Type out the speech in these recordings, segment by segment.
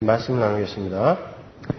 말씀을 나누겠습니다.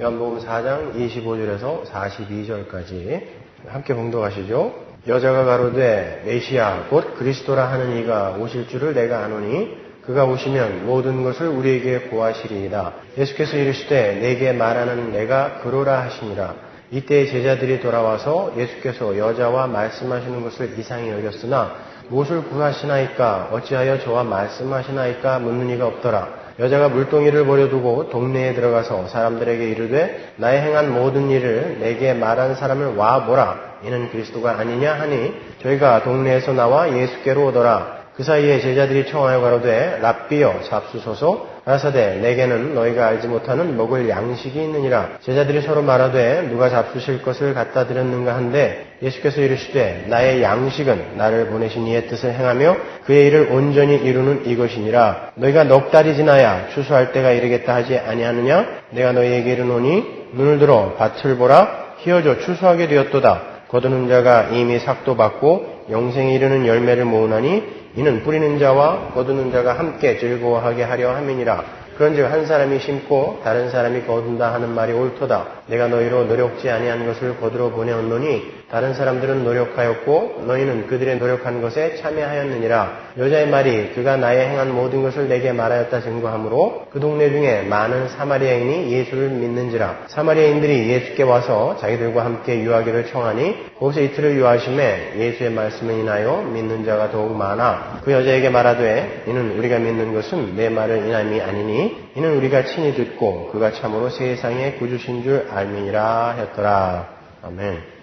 요한복음 4장 25절에서 42절까지 함께 봉독하시죠. 여자가 가로되 메시아 곧 그리스도라 하는 이가 오실 줄을 내가 아노니 그가 오시면 모든 것을 우리에게 고하시리이다. 예수께서 이르시되 내게 말하는 내가 그로라 하시니라. 이때 제자들이 돌아와서 예수께서 여자와 말씀하시는 것을 이상히 여겼으나 무엇을 구하시나이까 어찌하여 저와 말씀하시나이까 묻는 이가 없더라. 여자가 물동이를 버려두고 동네에 들어가서 사람들에게 이르되 나의 행한 모든 일을 내게 말한 사람을 와보라. 이는 그리스도가 아니냐 하니 저희가 동네에서 나와 예수께로 오더라. 그 사이에 제자들이 청하여 가로되 랍비여 잡수소서. 가라사대 내게는 너희가 알지 못하는 먹을 양식이 있느니라. 제자들이 서로 말하되 누가 잡수실 것을 갖다 드렸는가 한데 예수께서 이르시되 나의 양식은 나를 보내신 이의 뜻을 행하며 그의 일을 온전히 이루는 이것이니라. 너희가 넉 달이 지나야 추수할 때가 이르겠다 하지 아니하느냐? 내가 너희에게 이르노니 눈을 들어 밭을 보라. 희어져 추수하게 되었도다. 거두는 자가 이미 삭도 받고 영생에 이르는 열매를 모으나니 이는 뿌리는 자와 거두는 자가 함께 즐거워하게 하려 함이니라. 그런즉 한 사람이 심고 다른 사람이 거둔다 하는 말이 옳도다. 내가 너희로 노력지 아니한 것을 거두러 보내었노니 다른 사람들은 노력하였고 너희는 그들의 노력한 것에 참여하였느니라. 여자의 말이 그가 나의 행한 모든 것을 내게 말하였다 증거하므로 그 동네 중에 많은 사마리아인이 예수를 믿는지라. 사마리아인들이 예수께 와서 자기들과 함께 유하기를 청하니 거기서 이틀을 유하심에 예수의 말씀을 인하여 믿는 자가 더욱 많아 그 여자에게 말하되 이는 우리가 믿는 것은 내 말을 인함이 아니니 이는 우리가 친히 듣고 그가 참으로 세상의 구주신 줄 알미니라 했더라. 아멘.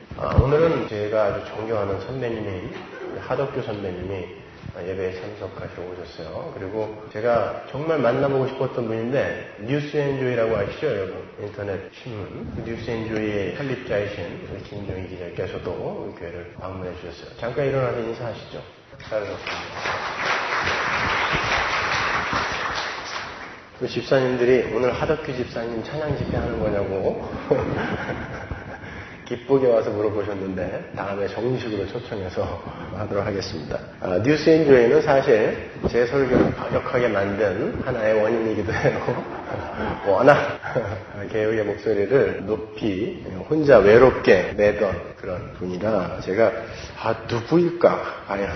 오늘은 제가 아주 존경하는 선배님인 하덕규 선배님이 예배에 참석하시러 오셨어요. 그리고 제가 정말 만나보고 싶었던 분인데 뉴스앤조이라고 아시죠 여러분? 인터넷 신문 뉴스앤조이의 설립자이신 김종희 기자께서도 교회를 방문해 주셨어요. 잠깐 일어나서 인사하시죠. 잘하셨습니다. 그 집사님들이 오늘 하덕규 집사님 찬양 집회 하는 거냐고 기쁘게 와서 물어보셨는데 다음에 정식으로 초청해서 하도록 하겠습니다. 뉴스앤조이는 사실 제 설교를 과격하게 만든 하나의 원인이기도 해요. 워낙 개혁의 목소리를 높이 혼자 외롭게 내던 그런 분이라 제가 누구일까 과연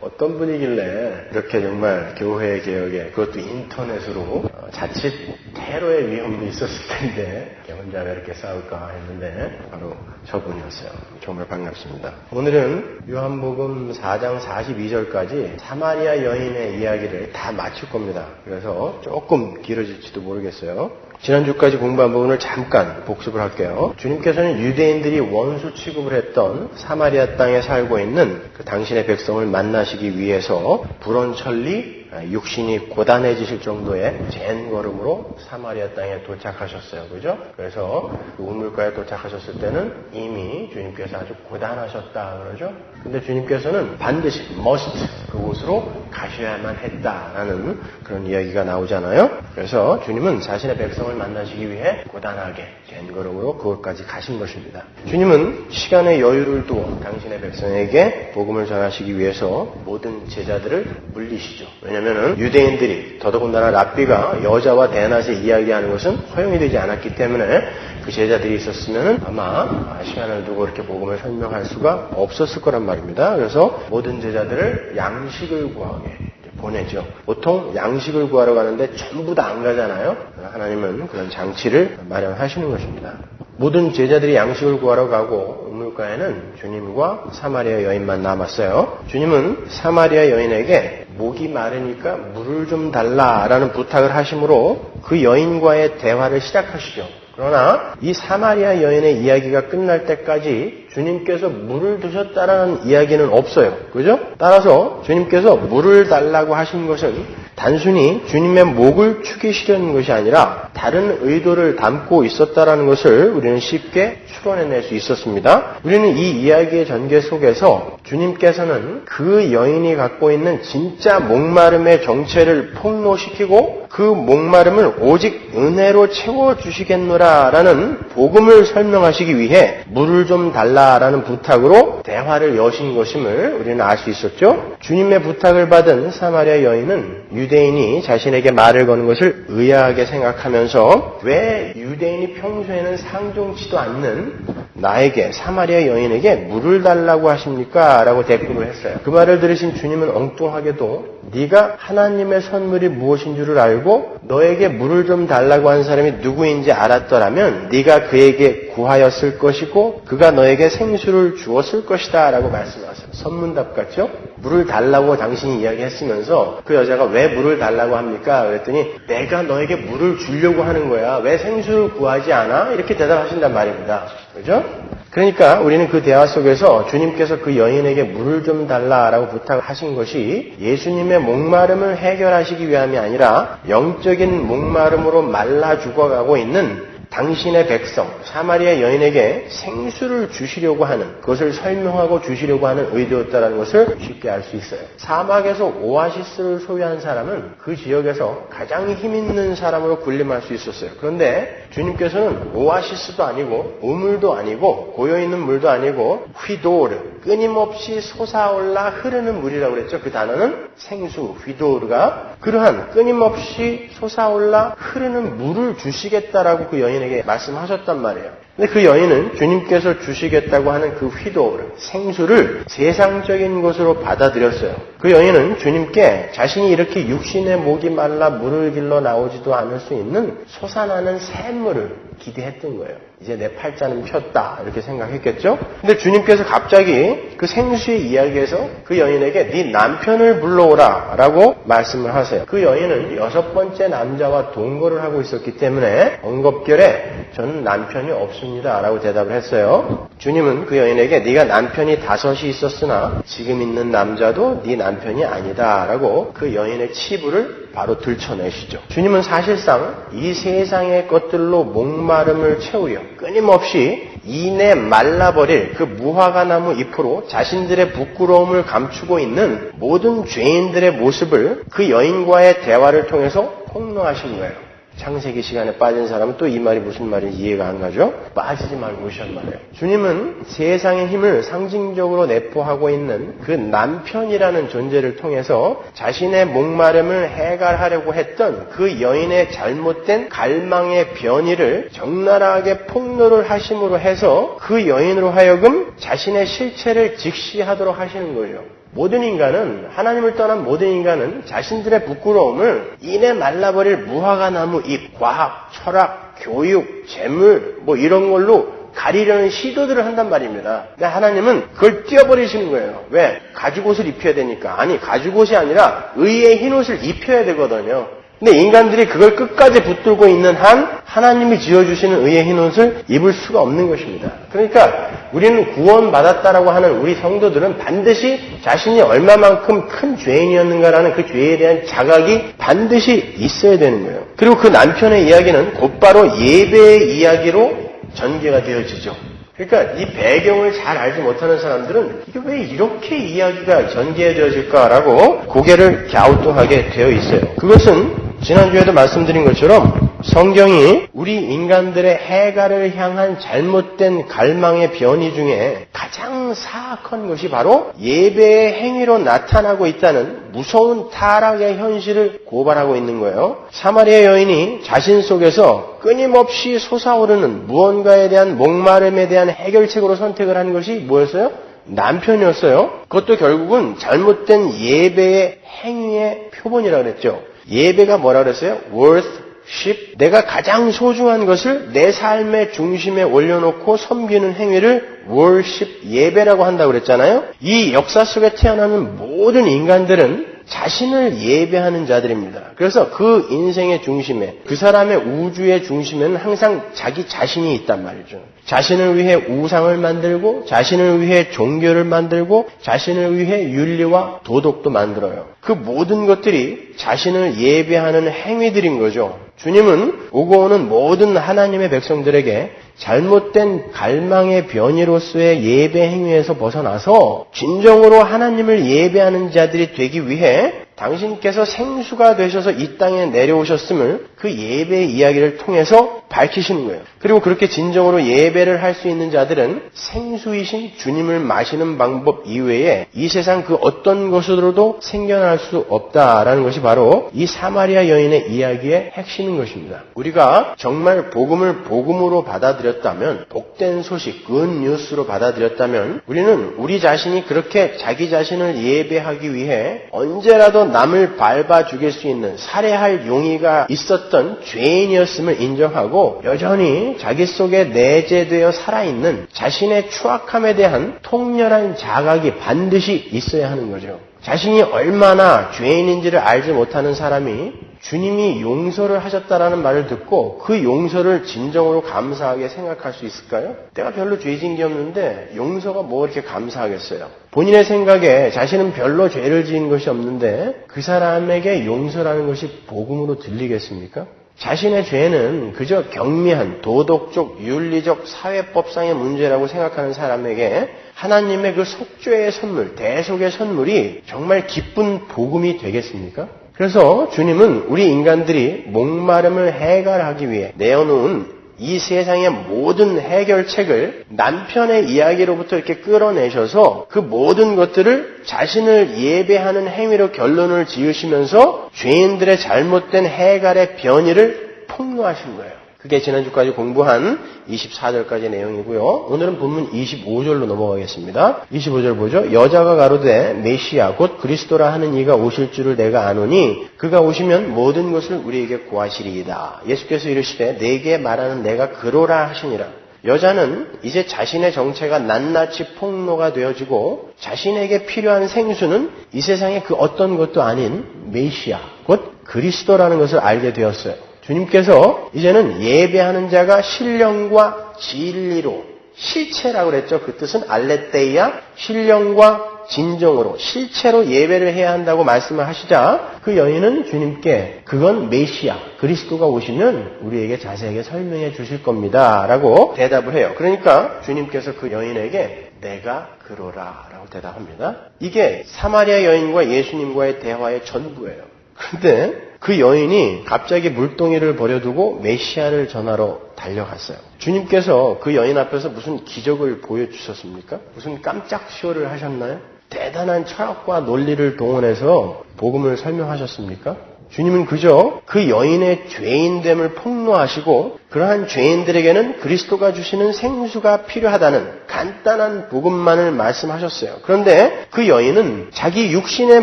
어떤 분이길래 이렇게 정말 교회 개혁에 그것도 인터넷으로 자칫 테러의 위험도 있었을 텐데 혼자 왜 이렇게 싸울까 했는데 바로 저분이었어요. 정말 반갑습니다. 오늘은 요한복음 4장 42절까지 사마리아 여인의 이야기를 다 마칠 겁니다. 그래서 조금 길어질지도 모르겠어요. 지난주까지 공부한 부분을 잠깐 복습을 할게요. 주님께서는 유대인들이 원수 취급을 했던 사마리아 땅에 살고 있는 그 당신의 백성을 만나시기 위해서 불원천리 육신이 고단해지실 정도의 젠걸음으로 사마리아 땅에 도착하셨어요. 그죠? 그래서 그 우물가에 도착하셨을 때는 이미 주님께서 아주 고단하셨다 그러죠? 근데 주님께서는 반드시 must 그곳으로 가셔야만 했다라는 그런 이야기가 나오잖아요. 그래서 주님은 자신의 백성을 만나시기 위해 고단하게 젠걸음으로 그곳까지 가신 것입니다. 주님은 시간의 여유를 두어 당신의 백성에게 복음을 전하시기 위해서 모든 제자들을 물리시죠. 왜냐하면 유대인들이 더더군다나 랍비가 여자와 대낮에 이야기하는 것은 허용이 되지 않았기 때문에 그 제자들이 있었으면 아마 시간을 두고 이렇게 복음을 설명할 수가 없었을 거란 말입니다. 그래서 모든 제자들을 양식을 구하게 보내죠. 보통 양식을 구하러 가는데 전부 다 안 가잖아요. 하나님은 그런 장치를 마련하시는 것입니다. 모든 제자들이 양식을 구하러 가고 우물가에는 주님과 사마리아 여인만 남았어요. 주님은 사마리아 여인에게 목이 마르니까 물을 좀 달라라는 부탁을 하심으로 그 여인과의 대화를 시작하시죠. 그러나 이 사마리아 여인의 이야기가 끝날 때까지 주님께서 물을 드셨다라는 이야기는 없어요. 그죠? 따라서 주님께서 물을 달라고 하신 것은 단순히 주님의 목을 축이시려는 것이 아니라 다른 의도를 담고 있었다라는 것을 우리는 쉽게 추론해낼 수 있었습니다. 우리는 이 이야기의 전개 속에서 주님께서는 그 여인이 갖고 있는 진짜 목마름의 정체를 폭로시키고 그 목마름을 오직 은혜로 채워주시겠노라라는 복음을 설명하시기 위해 물을 좀 달라라는 부탁으로 대화를 여신 것임을 우리는 알 수 있었죠. 주님의 부탁을 받은 사마리아 여인은 유대인이 자신에게 말을 거는 것을 의아하게 생각하면서 왜 유대인이 평소에는 상종치도 않는 나에게 사마리아 여인에게 물을 달라고 하십니까? 라고 대꾸를 했어요. 그 말을 들으신 주님은 엉뚱하게도 네가 하나님의 선물이 무엇인 줄을 알고 너에게 물을 좀 달라고 한 사람이 누구인지 알았더라면 네가 그에게 구하였을 것이고 그가 너에게 생수를 주었을 것이다 라고 말씀하세요. 선문답 같죠? 물을 달라고 당신이 이야기했으면서 그 여자가 왜 물을 달라고 합니까? 그랬더니 내가 너에게 물을 주려고 하는 거야. 왜 생수를 구하지 않아? 이렇게 대답하신단 말입니다. 그죠? 그러니까 우리는 그 대화 속에서 주님께서 그 여인에게 물을 좀 달라라고 부탁하신 것이 예수님의 목마름을 해결하시기 위함이 아니라 영적인 목마름으로 말라 죽어가고 있는 당신의 백성 사마리아 여인에게 생수를 주시려고 하는 그것을 설명하고 주시려고 하는 의도였다는 것을 쉽게 알 수 있어요. 사막에서 오아시스를 소유한 사람은 그 지역에서 가장 힘있는 사람으로 군림할 수 있었어요. 그런데 주님께서는 오아시스도 아니고 우물도 아니고 고여있는 물도 아니고 휘도르 끊임없이 솟아올라 흐르는 물이라고 그랬죠. 그 단어는 생수 휘도르가 그러한 끊임없이 솟아올라 흐르는 물을 주시겠다라고 그 여인에게 말씀하셨단 말이에요. 근데 그 여인은 주님께서 주시겠다고 하는 그 휘도르, 생수를 세상적인 것으로 받아들였어요. 그 여인은 주님께 자신이 이렇게 육신의 목이 말라 물을 길러 나오지도 않을 수 있는 솟아나는 샘물을 기대했던 거예요. 이제 내 팔자는 폈다 이렇게 생각했겠죠. 근데 주님께서 갑자기 그 생수의 이야기에서 그 여인에게 네 남편을 불러오라 라고 말씀을 하세요. 그 여인은 6번째 남자와 동거를 하고 있었기 때문에 언급결에 저는 남편이 없습니다 라고 대답을 했어요. 주님은 그 여인에게 네가 남편이 5이 있었으나 지금 있는 남자도 네 남편이 아니다 라고 그 여인의 치부를 바로 들춰내시죠. 주님은 사실상 이 세상의 것들로 목마름을 채우려 끊임없이 이내 말라버릴 그 무화과나무 잎으로 자신들의 부끄러움을 감추고 있는 모든 죄인들의 모습을 그 여인과의 대화를 통해서 폭로하신 거예요. 창세기 시간에 빠진 사람은 또 이 말이 무슨 말인지 이해가 안 가죠? 빠지지 말고 오시란 말이에요. 주님은 세상의 힘을 상징적으로 내포하고 있는 그 남편이라는 존재를 통해서 자신의 목마름을 해결하려고 했던 그 여인의 잘못된 갈망의 변이를 적나라하게 폭로를 하심으로 해서 그 여인으로 하여금 자신의 실체를 직시하도록 하시는 거죠. 모든 인간은 하나님을 떠난 모든 인간은 자신들의 부끄러움을 이내 말라버릴 무화과나무 잎, 과학, 철학, 교육, 재물 뭐 이런 걸로 가리려는 시도들을 한단 말입니다. 근데 하나님은 그걸 띄워버리시는 거예요. 왜? 가죽옷을 입혀야 되니까. 아니 가죽옷이 아니라 의의 흰옷을 입혀야 되거든요. 근데 인간들이 그걸 끝까지 붙들고 있는 한 하나님이 지어주시는 의의 흰옷을 입을 수가 없는 것입니다. 그러니까 우리는 구원받았다라고 하는 우리 성도들은 반드시 자신이 얼마만큼 큰 죄인이었는가라는 그 죄에 대한 자각이 반드시 있어야 되는 거예요. 그리고 그 남편의 이야기는 곧바로 예배의 이야기로 전개가 되어지죠. 그러니까 이 배경을 잘 알지 못하는 사람들은 이게 왜 이렇게 이야기가 전개되어질까라고 고개를 갸우뚱하게 되어 있어요. 그것은 지난주에도 말씀드린 것처럼 성경이 우리 인간들의 해갈을 향한 잘못된 갈망의 변이 중에 가장 사악한 것이 바로 예배의 행위로 나타나고 있다는 무서운 타락의 현실을 고발하고 있는 거예요. 사마리아 여인이 자신 속에서 끊임없이 솟아오르는 무언가에 대한 목마름에 대한 해결책으로 선택을 한 것이 뭐였어요? 남편이었어요. 그것도 결국은 잘못된 예배의 행위의 표본이라고 그랬죠. 예배가 뭐라 그랬어요? worship. 내가 가장 소중한 것을 내 삶의 중심에 올려놓고 섬기는 행위를 worship, 예배라고 한다고 그랬잖아요. 이 역사 속에 태어나는 모든 인간들은 자신을 예배하는 자들입니다. 그래서 그 인생의 중심에, 그 사람의 우주의 중심에는 항상 자기 자신이 있단 말이죠. 자신을 위해 우상을 만들고, 자신을 위해 종교를 만들고, 자신을 위해 윤리와 도덕도 만들어요. 그 모든 것들이 자신을 예배하는 행위들인 거죠. 주님은 오고 오는 모든 하나님의 백성들에게 잘못된 갈망의 변이로서의 예배 행위에서 벗어나서 진정으로 하나님을 예배하는 자들이 되기 위해 당신께서 생수가 되셔서 이 땅에 내려오셨음을 그 예배의 이야기를 통해서 밝히시는 거예요. 그리고 그렇게 진정으로 예배를 할 수 있는 자들은 생수이신 주님을 마시는 방법 이외에 이 세상 그 어떤 것으로도 생겨날 수 없다라는 것이 바로 이 사마리아 여인의 이야기의 핵심인 것입니다. 우리가 정말 복음을 복음으로 받아들였다면, 복된 소식, 굿뉴스로 받아들였다면 우리는 우리 자신이 그렇게 자기 자신을 예배하기 위해 언제라도 남을 밟아 죽일 수 있는 살해할 용의가 있었던 죄인이었음을 인정하고 여전히 자기 속에 내재되어 살아있는 자신의 추악함에 대한 통렬한 자각이 반드시 있어야 하는 거죠. 자신이 얼마나 죄인인지를 알지 못하는 사람이 주님이 용서를 하셨다라는 말을 듣고 그 용서를 진정으로 감사하게 생각할 수 있을까요? 내가 별로 죄 지은 게 없는데 용서가 뭐 이렇게 감사하겠어요? 본인의 생각에 자신은 별로 죄를 지은 것이 없는데 그 사람에게 용서라는 것이 복음으로 들리겠습니까? 자신의 죄는 그저 경미한 도덕적, 윤리적, 사회법상의 문제라고 생각하는 사람에게 하나님의 그 속죄의 선물, 대속의 선물이 정말 기쁜 복음이 되겠습니까? 그래서 주님은 우리 인간들이 목마름을 해결하기 위해 내어놓은 이 세상의 모든 해결책을 남편의 이야기로부터 이렇게 끌어내셔서 그 모든 것들을 자신을 예배하는 행위로 결론을 지으시면서 죄인들의 잘못된 해결의 변의를 폭로하신 거예요. 그게 지난주까지 공부한 24절까지의 내용이고요. 오늘은 본문 25절로 넘어가겠습니다. 25절 보죠. 여자가 가로되 메시아 곧 그리스도라 하는 이가 오실 줄을 내가 아노니 그가 오시면 모든 것을 우리에게 고하시리이다. 예수께서 이르시되 내게 말하는 내가 그로라 하시니라. 여자는 이제 자신의 정체가 낱낱이 폭로가 되어지고 자신에게 필요한 생수는 이 세상의 그 어떤 것도 아닌 메시아 곧 그리스도라는 것을 알게 되었어요. 주님께서 이제는 예배하는 자가 신령과 진리로 실체라고 그랬죠. 그 뜻은 알레테이아, 신령과 진정으로 실체로 예배를 해야 한다고 말씀을 하시자 그 여인은 주님께 그건 메시아, 그리스도가 오시면 우리에게 자세하게 설명해 주실 겁니다 라고 대답을 해요. 그러니까 주님께서 그 여인에게 내가 그로라 라고 대답합니다. 이게 사마리아 여인과 예수님과의 대화의 전부예요. 그런데 그 여인이 갑자기 물동이를 버려두고 메시아를 전하러 달려갔어요. 주님께서 그 여인 앞에서 무슨 기적을 보여주셨습니까? 무슨 깜짝 쇼를 하셨나요? 대단한 철학과 논리를 동원해서 복음을 설명하셨습니까? 주님은 그저 그 여인의 죄인됨을 폭로하시고 그러한 죄인들에게는 그리스도가 주시는 생수가 필요하다는 간단한 복음만을 말씀하셨어요. 그런데 그 여인은 자기 육신의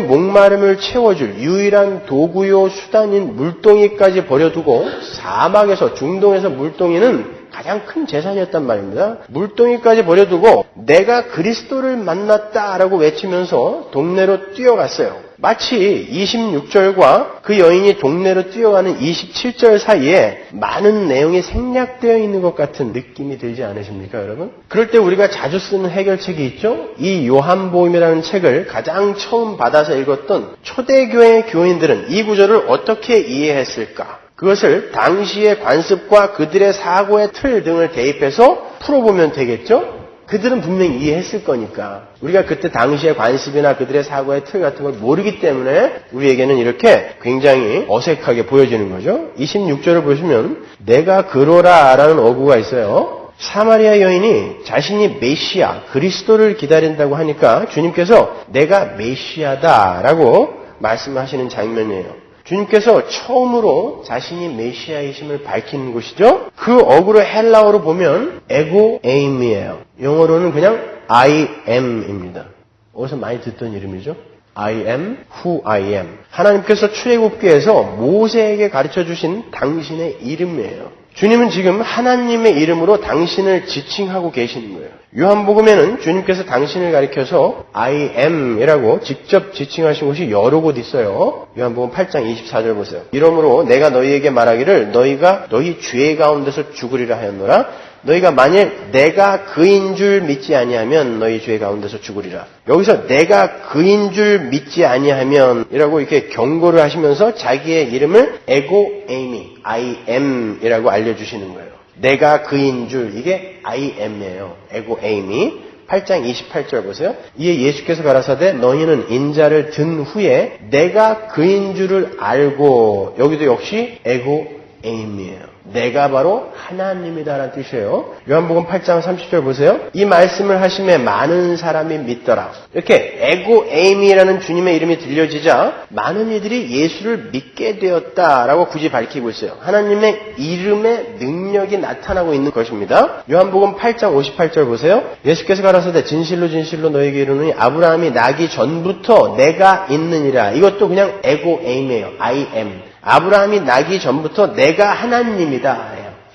목마름을 채워줄 유일한 도구요 수단인 물동이까지 버려두고 사막에서 중동에서 물동이는 가장 큰 재산이었단 말입니다. 물동이까지 버려두고 내가 그리스도를 만났다라고 외치면서 동네로 뛰어갔어요. 마치 26절과 그 여인이 동네로 뛰어가는 27절 사이에 많은 내용이 생략되어 있는 것 같은 느낌이 들지 않으십니까, 여러분? 그럴 때 우리가 자주 쓰는 해결책이 있죠? 이 요한복음이라는 책을 가장 처음 받아서 읽었던 초대교회 교인들은 이 구절을 어떻게 이해했을까? 그것을 당시의 관습과 그들의 사고의 틀 등을 대입해서 풀어보면 되겠죠? 그들은 분명히 이해했을 거니까. 우리가 그때 당시의 관습이나 그들의 사고의 틀 같은 걸 모르기 때문에 우리에게는 이렇게 굉장히 어색하게 보여지는 거죠. 26절을 보시면 내가 그로라 라는 어구가 있어요. 사마리아 여인이 자신이 메시아, 그리스도를 기다린다고 하니까 주님께서 내가 메시아다라고 말씀하시는 장면이에요. 주님께서 처음으로 자신이 메시아이심을 밝히는 것이죠. 그 어구를 헬라어로 보면 에고 에임이에요. 영어로는 그냥 I am입니다. 어디서 많이 듣던 이름이죠. I am who I am. 하나님께서 출애굽기에서 모세에게 가르쳐 주신 당신의 이름이에요. 주님은 지금 하나님의 이름으로 당신을 지칭하고 계시는 거예요. 요한복음에는 주님께서 당신을 가리켜서 I am이라고 직접 지칭하신 곳이 여러 곳 있어요. 요한복음 8장 24절 보세요. 이러므로 내가 너희에게 말하기를 너희가 너희 죄 가운데서 죽으리라 하였노라. 너희가 만일 내가 그인 줄 믿지 아니하면 너희 죄 가운데서 죽으리라. 여기서 내가 그인 줄 믿지 아니하면 이라고 이렇게 경고를 하시면서 자기의 이름을 에고 에이미, I am 이라고 알려주시는 거예요. 내가 그인 줄, 이게 I am이에요. 에고 에이미. 8장 28절 보세요. 이에 예수께서 가라사대 너희는 인자를 든 후에 내가 그인 줄을 알고, 여기도 역시 에고 에임이에요. 내가 바로 하나님이다라는 뜻이에요. 요한복음 8장 30절 보세요. 이 말씀을 하심에 많은 사람이 믿더라. 이렇게 에고 에임이라는 주님의 이름이 들려지자 많은 이들이 예수를 믿게 되었다라고 굳이 밝히고 있어요. 하나님의 이름의 능력이 나타나고 있는 것입니다. 요한복음 8장 58절 보세요. 예수께서 가라사대 진실로 진실로 너에게 이르노니 아브라함이 나기 전부터 내가 있느니라. 이것도 그냥 에고 에임이에요. I am. 아브라함이 나기 전부터 내가 하나님이다.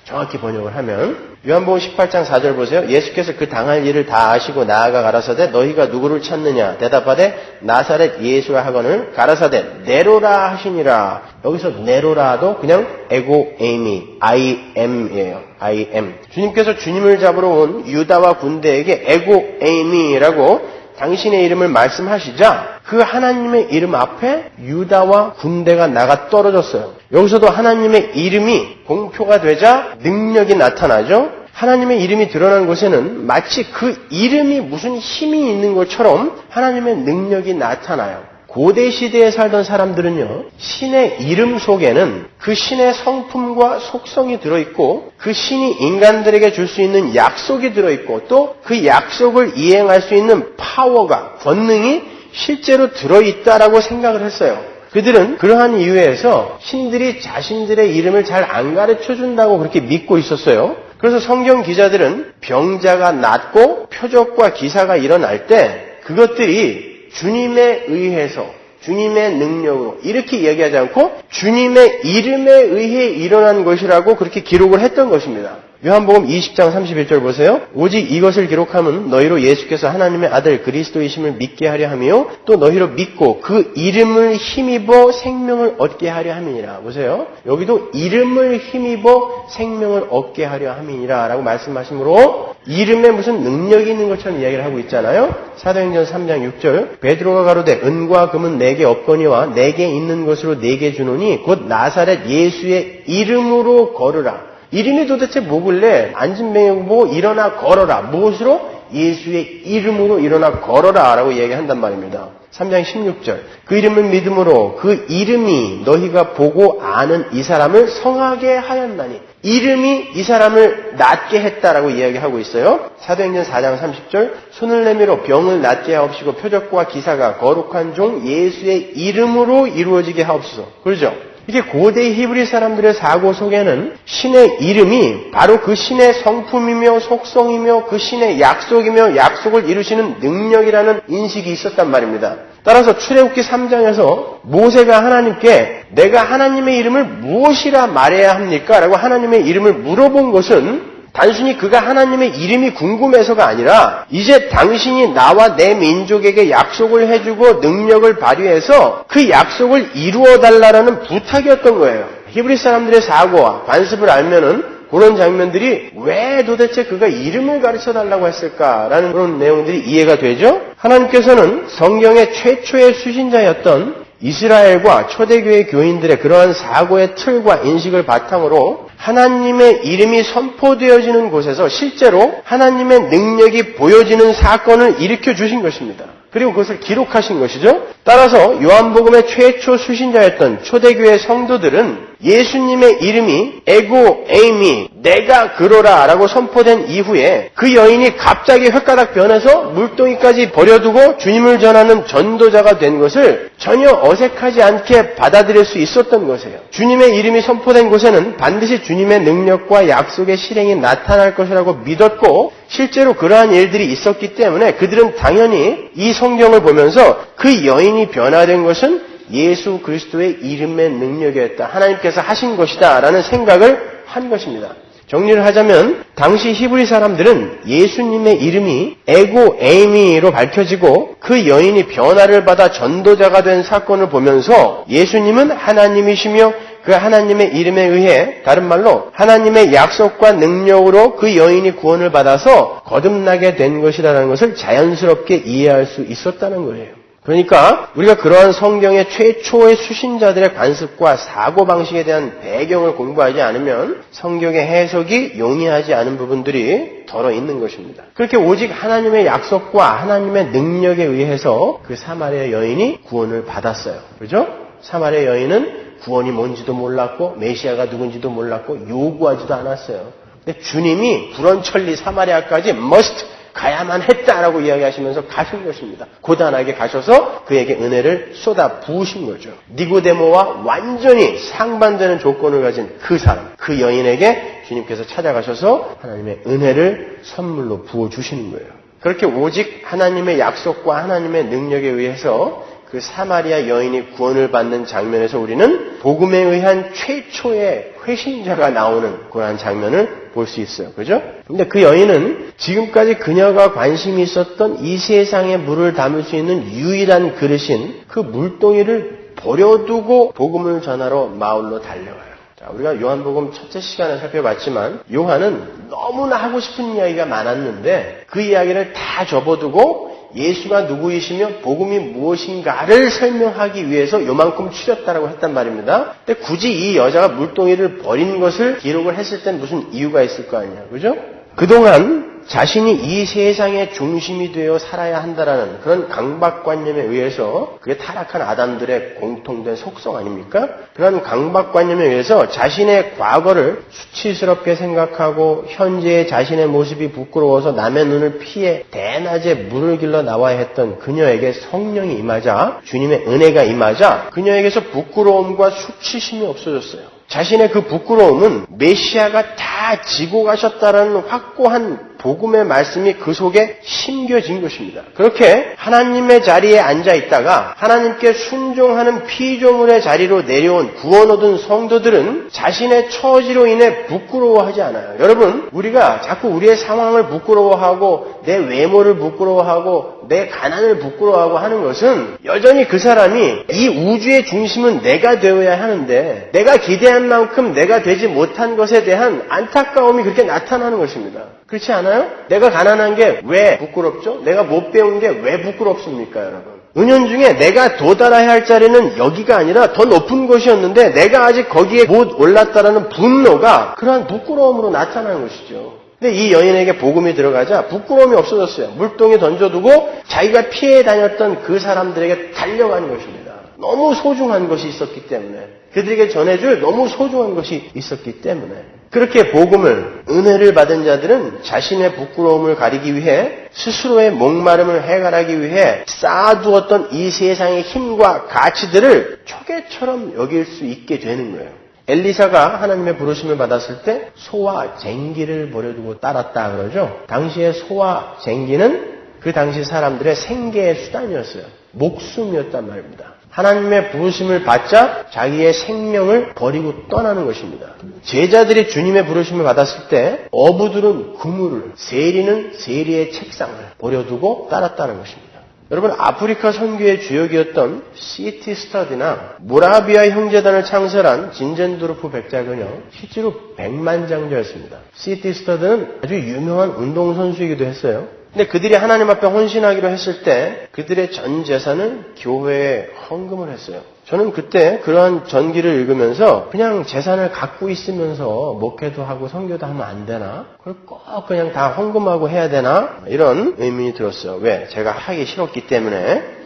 정확히 번역을 하면 요한복음 18장 4절 보세요. 예수께서 그 당할 일을 다 아시고 나아가 가라사대 너희가 누구를 찾느냐 대답하되 나사렛 예수라 하거늘 가라사대 네로라 하시니라. 여기서 네로라도 그냥 에고 에이미 I am이에요. I am. 주님께서 주님을 잡으러 온 유다와 군대에게 에고 에이미라고 당신의 이름을 말씀하시자 그 하나님의 이름 앞에 유다와 군대가 나가 떨어졌어요. 여기서도 하나님의 이름이 공표가 되자 능력이 나타나죠. 하나님의 이름이 드러난 곳에는 마치 그 이름이 무슨 힘이 있는 것처럼 하나님의 능력이 나타나요. 고대 시대에 살던 사람들은요, 신의 이름 속에는 그 신의 성품과 속성이 들어있고 그 신이 인간들에게 줄 수 있는 약속이 들어있고 또 그 약속을 이행할 수 있는 파워가, 권능이 실제로 들어있다라고 생각을 했어요. 그들은 그러한 이유에서 신들이 자신들의 이름을 잘 안 가르쳐준다고 그렇게 믿고 있었어요. 그래서 성경 기자들은 병자가 낫고 표적과 기사가 일어날 때 그것들이 주님에 의해서, 주님의 능력으로 이렇게 이야기하지 않고 주님의 이름에 의해 일어난 것이라고 그렇게 기록을 했던 것입니다. 요한복음 20장 31절 보세요. 오직 이것을 기록함은 너희로 예수께서 하나님의 아들 그리스도이심을 믿게 하려 하며 또 너희로 믿고 그 이름을 힘입어 생명을 얻게 하려 함이니라. 보세요. 여기도 이름을 힘입어 생명을 얻게 하려 함이니라 라고 말씀하시므로 이름에 무슨 능력이 있는 것처럼 이야기를 하고 있잖아요. 사도행전 3장 6절 베드로가 가로되 은과 금은 내게 없거니와 내게 있는 것으로 내게 주노니 곧 나사렛 예수의 이름으로 걸으라. 이름이 도대체 뭐길래 안진뱅이 보고 일어나 걸어라. 무엇으로? 예수의 이름으로 일어나 걸어라 라고 얘기한단 말입니다. 3장 16절 그 이름을 믿음으로 그 이름이 너희가 보고 아는 이 사람을 성하게 하였나니 이름이 이 사람을 낫게 했다라고 이야기하고 있어요. 사도행전 4장 30절 손을 내밀어 병을 낫게 하옵시고 표적과 기사가 거룩한 종 예수의 이름으로 이루어지게 하옵소서. 그렇죠? 이게 고대 히브리 사람들의 사고 속에는 신의 이름이 바로 그 신의 성품이며 속성이며 그 신의 약속이며 약속을 이루시는 능력이라는 인식이 있었단 말입니다. 따라서 출애굽기 3장에서 모세가 하나님께 내가 하나님의 이름을 무엇이라 말해야 합니까? 라고 하나님의 이름을 물어본 것은 단순히 그가 하나님의 이름이 궁금해서가 아니라 이제 당신이 나와 내 민족에게 약속을 해주고 능력을 발휘해서 그 약속을 이루어달라는 부탁이었던 거예요. 히브리 사람들의 사고와 관습을 알면은 그런 장면들이 왜 도대체 그가 이름을 가르쳐달라고 했을까라는 그런 내용들이 이해가 되죠. 하나님께서는 성경의 최초의 수신자였던 이스라엘과 초대교회 교인들의 그러한 사고의 틀과 인식을 바탕으로 하나님의 이름이 선포되어지는 곳에서 실제로 하나님의 능력이 보여지는 사건을 일으켜 주신 것입니다. 그리고 그것을 기록하신 것이죠. 따라서 요한복음의 최초 수신자였던 초대교회 성도들은 예수님의 이름이 에고 에이미 내가 그러라 라고 선포된 이후에 그 여인이 갑자기 횟가닥 변해서 물동이까지 버려두고 주님을 전하는 전도자가 된 것을 전혀 어색하지 않게 받아들일 수 있었던 것이에요. 주님의 이름이 선포된 곳에는 반드시 주님의 능력과 약속의 실행이 나타날 것이라고 믿었고 실제로 그러한 일들이 있었기 때문에 그들은 당연히 이 성경을 보면서 그 여인이 변화된 것은 예수 그리스도의 이름의 능력이었다. 하나님께서 하신 것이다 라는 생각을 한 것입니다. 정리를 하자면 당시 히브리 사람들은 예수님의 이름이 에고 에이미로 밝혀지고 그 여인이 변화를 받아 전도자가 된 사건을 보면서 예수님은 하나님이시며 그 하나님의 이름에 의해 다른 말로 하나님의 약속과 능력으로 그 여인이 구원을 받아서 거듭나게 된 것이라는 것을 자연스럽게 이해할 수 있었다는 거예요. 그러니까 우리가 그러한 성경의 최초의 수신자들의 관습과 사고방식에 대한 배경을 공부하지 않으면 성경의 해석이 용이하지 않은 부분들이 덜어 있는 것입니다. 그렇게 오직 하나님의 약속과 하나님의 능력에 의해서 그 사마리아 여인이 구원을 받았어요. 그죠? 사마리아 여인은 구원이 뭔지도 몰랐고 메시아가 누군지도 몰랐고 요구하지도 않았어요. 근데 주님이 불언천리 사마리아까지 must 가야만 했다라고 이야기하시면서 가신 것입니다. 고단하게 가셔서 그에게 은혜를 쏟아 부으신 거죠. 니고데모와 완전히 상반되는 조건을 가진 그 사람, 그 여인에게 주님께서 찾아가셔서 하나님의 은혜를 선물로 부어주시는 거예요. 그렇게 오직 하나님의 약속과 하나님의 능력에 의해서 그 사마리아 여인이 구원을 받는 장면에서 우리는 복음에 의한 최초의 회신자가 나오는 그러한 장면을 볼 수 있어요. 그죠? 근데 그 여인은 지금까지 그녀가 관심이 있었던 이 세상에 물을 담을 수 있는 유일한 그릇인 그 물동이를 버려두고 복음을 전하러 마을로 달려가요. 자, 우리가 요한복음 첫째 시간에 살펴봤지만 요한은 너무나 하고 싶은 이야기가 많았는데 그 이야기를 다 접어두고 예수가 누구이시며 복음이 무엇인가를 설명하기 위해서 요만큼 추렸다라고 했단 말입니다. 근데 굳이 이 여자가 물동이를 버린 것을 기록을 했을 땐 무슨 이유가 있을 거 아니냐, 그죠? 그동안 자신이 이 세상의 중심이 되어 살아야 한다라는 그런 강박관념에 의해서 그게 타락한 아담들의 공통된 속성 아닙니까? 그런 강박관념에 의해서 자신의 과거를 수치스럽게 생각하고 현재의 자신의 모습이 부끄러워서 남의 눈을 피해 대낮에 물을 길러 나와야 했던 그녀에게 성령이 임하자 주님의 은혜가 임하자 그녀에게서 부끄러움과 수치심이 없어졌어요. 자신의 그 부끄러움은 메시아가 다 지고 가셨다라는 확고한 복음의 말씀이 그 속에 심겨진 것입니다. 그렇게 하나님의 자리에 앉아 있다가 하나님께 순종하는 피조물의 자리로 내려온 구원 얻은 성도들은 자신의 처지로 인해 부끄러워하지 않아요. 여러분, 우리가 자꾸 우리의 상황을 부끄러워하고 내 외모를 부끄러워하고 내 가난을 부끄러워하고 하는 것은 여전히 그 사람이 이 우주의 중심은 내가 되어야 하는데 내가 기대한 만큼 내가 되지 못한 것에 대한 안타까움이 그렇게 나타나는 것입니다. 그렇지 않아요? 내가 가난한 게 왜 부끄럽죠? 내가 못 배운 게 왜 부끄럽습니까, 여러분? 은연중에 내가 도달해야 할 자리는 여기가 아니라 더 높은 곳이었는데 내가 아직 거기에 못 올랐다라는 분노가 그러한 부끄러움으로 나타나는 것이죠. 근데 이 여인에게 복음이 들어가자 부끄러움이 없어졌어요. 물동에 던져두고 자기가 피해 다녔던 그 사람들에게 달려가는 것입니다. 너무 소중한 것이 있었기 때문에, 그들에게 전해줄 너무 소중한 것이 있었기 때문에. 그렇게 복음을, 은혜를 받은 자들은 자신의 부끄러움을 가리기 위해 스스로의 목마름을 해결하기 위해 쌓아두었던 이 세상의 힘과 가치들을 초계처럼 여길 수 있게 되는 거예요. 엘리사가 하나님의 부르심을 받았을 때 소와 쟁기를 버려두고 따랐다 그러죠. 당시의 소와 쟁기는 그 당시 사람들의 생계의 수단이었어요. 목숨이었단 말입니다. 하나님의 부르심을 받자 자기의 생명을 버리고 떠나는 것입니다. 제자들이 주님의 부르심을 받았을 때 어부들은 그물을, 세리는 세리의 책상을 버려두고 따랐다는 것입니다. 여러분, 아프리카 선교의 주역이었던 C.T. 스터디나 모라비아 형제단을 창설한 진젠도르프 백작은요, 실제로 백만장자였습니다. C.T. 스터디는 아주 유명한 운동선수이기도 했어요. 근데 그들이 하나님 앞에 헌신하기로 했을 때 그들의 전 재산을 교회에 헌금을 했어요. 저는 그때 그러한 전기를 읽으면서 그냥 재산을 갖고 있으면서 목회도 하고 선교도 하면 안 되나? 그걸 꼭 그냥 다 헌금하고 해야 되나? 이런 의문이 들었어요. 왜? 제가 하기 싫었기 때문에.